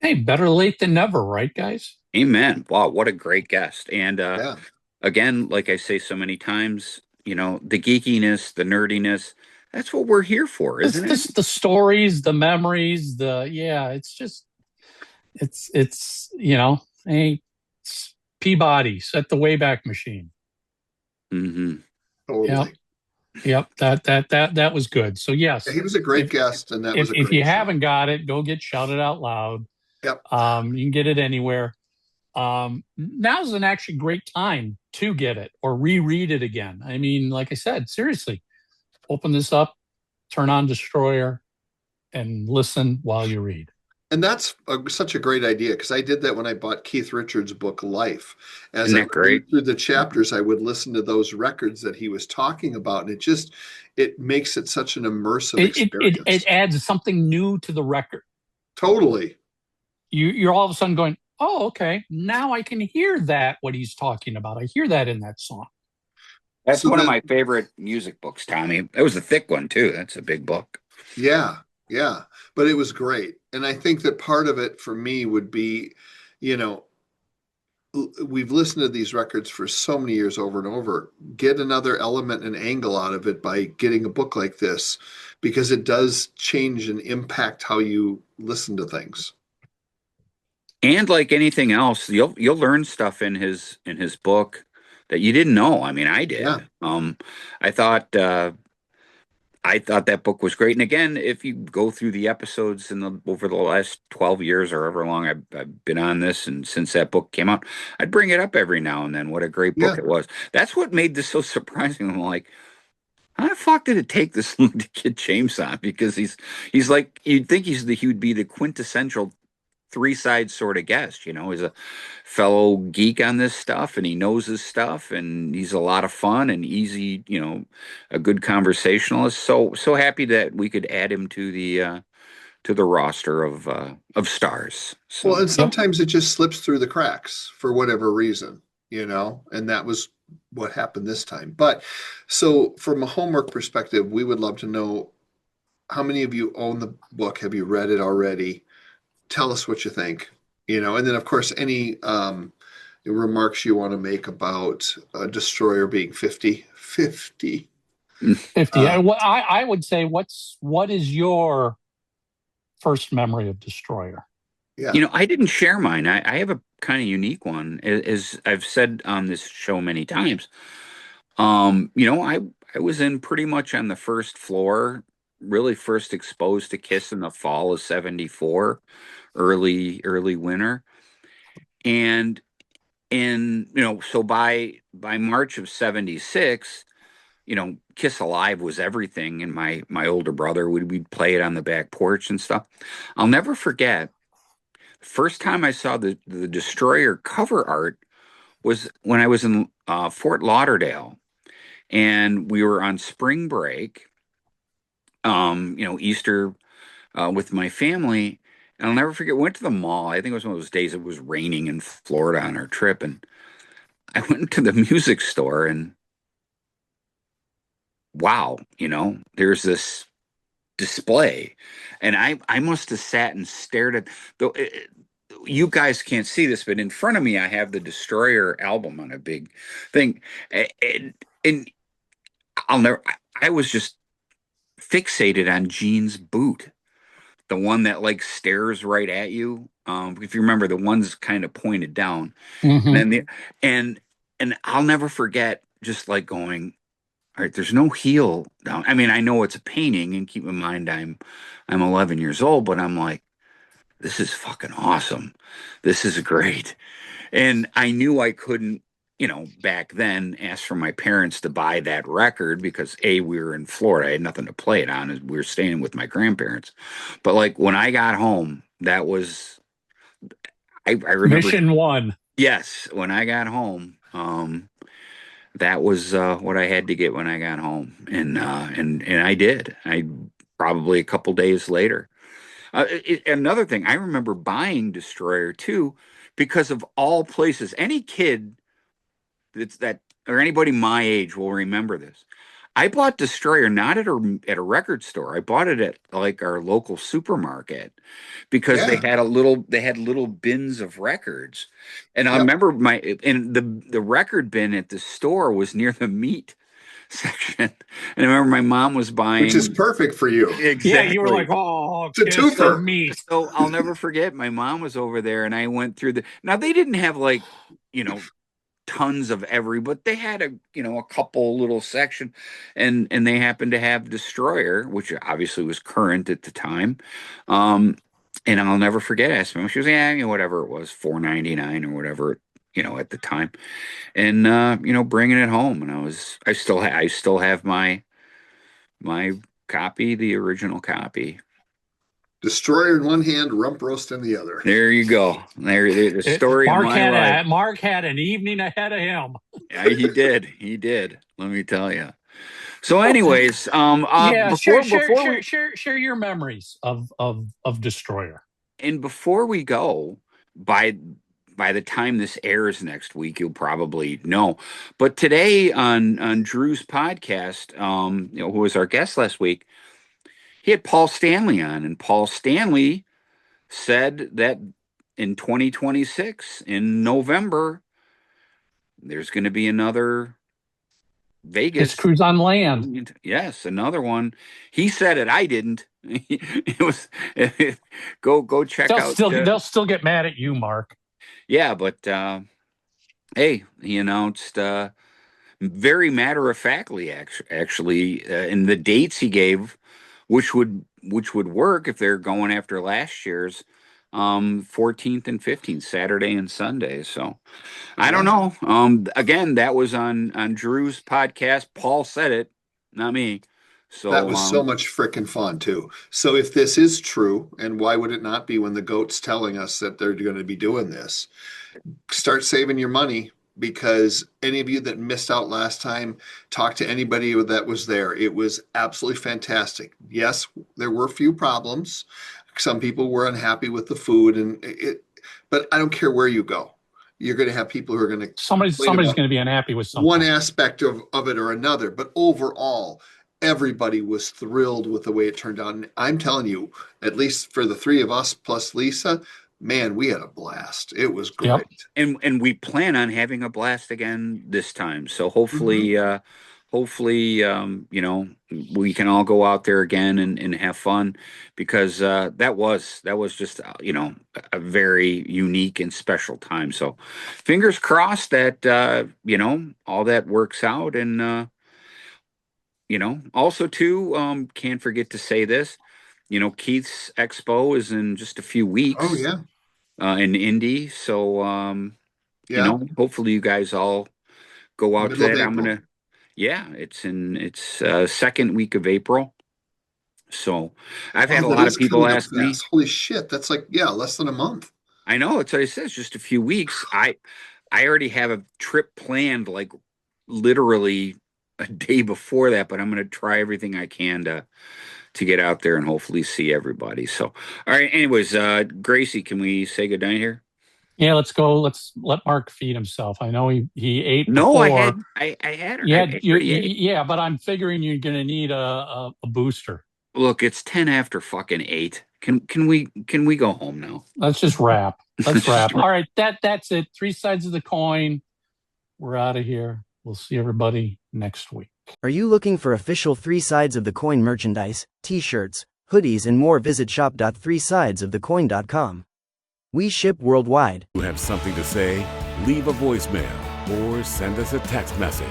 Hey, better late than never, right, guys? Amen. Wow, what a great guest. And Yeah. again, like I say so many times, the geekiness, the nerdiness, that's what we're here for, isn't it? The stories, the memories, it's hey, it's Peabody, set the Wayback Machine. Mm-hmm. Totally. Yep, that was good. So yes, Yeah, he was a great guest, and that was a great if you show. haven't got it, go get Shouted Out Loud. Yep. You can get it anywhere. Now's an actually great time to get it or reread it again. I mean, like I said, seriously, open this up, turn on Destroyer, and listen while you read. And that's such a great idea, because I did that when I bought Keith Richards' book Life. As Isn't I that great? read through the chapters, I would listen to those records that he was talking about, and it makes it such an immersive experience. It adds something new to the record. Totally. You're all of a sudden going, oh, okay, now I can hear that, what he's talking about. I hear that in that song. That's one of my favorite music books, Tommy. It was a thick one, too. That's a big book. Yeah, yeah. But it was great. And I think that part of it for me would be, we've listened to these records for so many years over and over. Get another element and angle out of it by getting a book like this, because it does change and impact how you listen to things. And like anything else, you'll learn stuff in his book that you didn't know. I mean, I did. Yeah. I thought that book was great. And again, if you go through the episodes over the last 12 years or however long I've been on this, and since that book came out, I'd bring it up every now and then. What a great book it was. That's what made this so surprising. I'm like, how the fuck did it take this long to get James on? Because he's like, you'd think he would be the quintessential three-side sort of guest. He's a fellow geek on this stuff, and he knows his stuff, and he's a lot of fun and easy, a good conversationalist. So happy that we could add him to the roster of stars. So, well, and sometimes it just slips through the cracks for whatever reason, and that was what happened this time. But so from a homework perspective, we would love to know, how many of you own the book? Have you read it already? Tell us what you think, and then of course any remarks you want to make about Destroyer being 50. I would say, what is your first memory of Destroyer? Yeah. I didn't share mine. I have a kind of unique one, as I've said on this show many times. I was in pretty much on the first floor, really first exposed to KISS in the fall of '74, early winter. And so by March of '76, KISS Alive was everything. And my older brother we'd play it on the back porch and stuff. I'll never forget, the first time I saw the Destroyer cover art was when I was in Fort Lauderdale, and we were on spring break, Easter, with my family. And I'll never forget, we went to the mall. I think it was one of those days it was raining in Florida on our trip. And I went to the music store, and wow, there's this display. And I must have sat and stared at, though you guys can't see this, but in front of me, I have the Destroyer album on a big thing. And I was just fixated on Gene's boot. The one that like stares right at you. If you remember, the one's kind of pointed down. Mm-hmm. And I'll never forget just like going, all right, there's no heel down. I mean, I know it's a painting, and keep in mind I'm 11 years old, but I'm like, this is fucking awesome. This is great. And I knew I couldn't, back then ask for my parents to buy that record, because we were in Florida. I had nothing to play it on. We were staying with my grandparents. But like when I got home, that was, I remember. Mission one. Yes. When I got home, that was what I had to get when I got home. And I did. I probably a couple days later. Another thing, I remember buying Destroyer too, because of all places, any kid or anybody my age will remember this. I bought Destroyer not at a record store. I bought it at like our local supermarket because Yeah. they had little bins of records. And I Yep. remember the record bin at the store was near the meat section. And I remember my mom was buying, Which is perfect for you. exactly. Yeah, you were like, oh, It's a kiss twofer. and meat. So I'll never forget, my mom was over there and I went through now they didn't have like, tons of but they had a couple little section, and they happened to have Destroyer, which obviously was current at the time. And I'll never forget asking her. She was, whatever it was, $4.99 or whatever, at the time. And bringing it home, and I still have my copy, the original copy. Destroyer in one hand, rump roast in the other. There you go. The story of my life. Mark had an evening ahead of him. Yeah, he did. Let me tell you. So, anyways, share your memories of Destroyer. And before we go, by the time this airs next week, you'll probably know. But today on Drew's podcast, who was our guest last week, he had Paul Stanley on, and Paul Stanley said that in 2026, in November, there's going to be another Vegas Kiss Cruise on Land. Yes, another one. He said it. I didn't. It was go check out. They'll still get mad at you, Mark. Yeah, but hey, he announced very matter of factly, actually, in the dates he gave, which would work if they're going after last year's 14th and 15th, Saturday and Sunday. So I don't know. Again, that was on Drew's podcast. Paul said it, not me. So that was so much freaking fun too. So if this is true, and why would it not be when the GOAT's telling us that they're going to be doing this? Start saving your money, because any of you that missed out last time, talk to anybody that was there. It was absolutely fantastic. Yes, there were a few problems. Some people were unhappy with the food, but I don't care where you go. You're going to have people who are going to somebody's going to be unhappy with something. One aspect of it or another, but overall, everybody was thrilled with the way it turned out. And I'm telling you, at least for the three of us plus Lisa, man, we had a blast. It was great. Yep. And we plan on having a blast again this time. So hopefully, we can all go out there again and have fun, because that was just, a very unique and special time. So fingers crossed that, all that works out. And, also too, can't forget to say this, Keith's Expo is in just a few weeks. Oh yeah. In Indy. So, hopefully you guys all go out to that. It's second week of April. So I've had a lot of people ask me. Holy shit, that's less than a month. I know, it's what I said, it's just a few weeks. I already have a trip planned, like literally a day before that, but I'm going to try everything I can to get out there and hopefully see everybody. So, all right. Anyways, Gracie, can we say goodnight here? Yeah, let's go. Let's let Mark feed himself. I know he ate. No, before. I had her. Yeah, but I'm figuring you're going to need a booster. Look, it's 10 after fucking 8. Can we go home now? Let's just wrap. Let's wrap. All right, that's it. 3 sides of the coin. We're out of here. We'll see everybody next week. Are you looking for official 3 Sides of the Coin merchandise, t-shirts, hoodies and more? Visit shop.3sidesofthecoin.com. We ship worldwide. You have something to say? Leave a voicemail or send us a text message.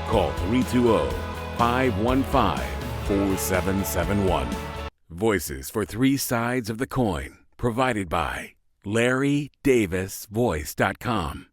Call 320-515-4771. Voices for 3 Sides of the Coin, provided by LarryDavisVoice.com.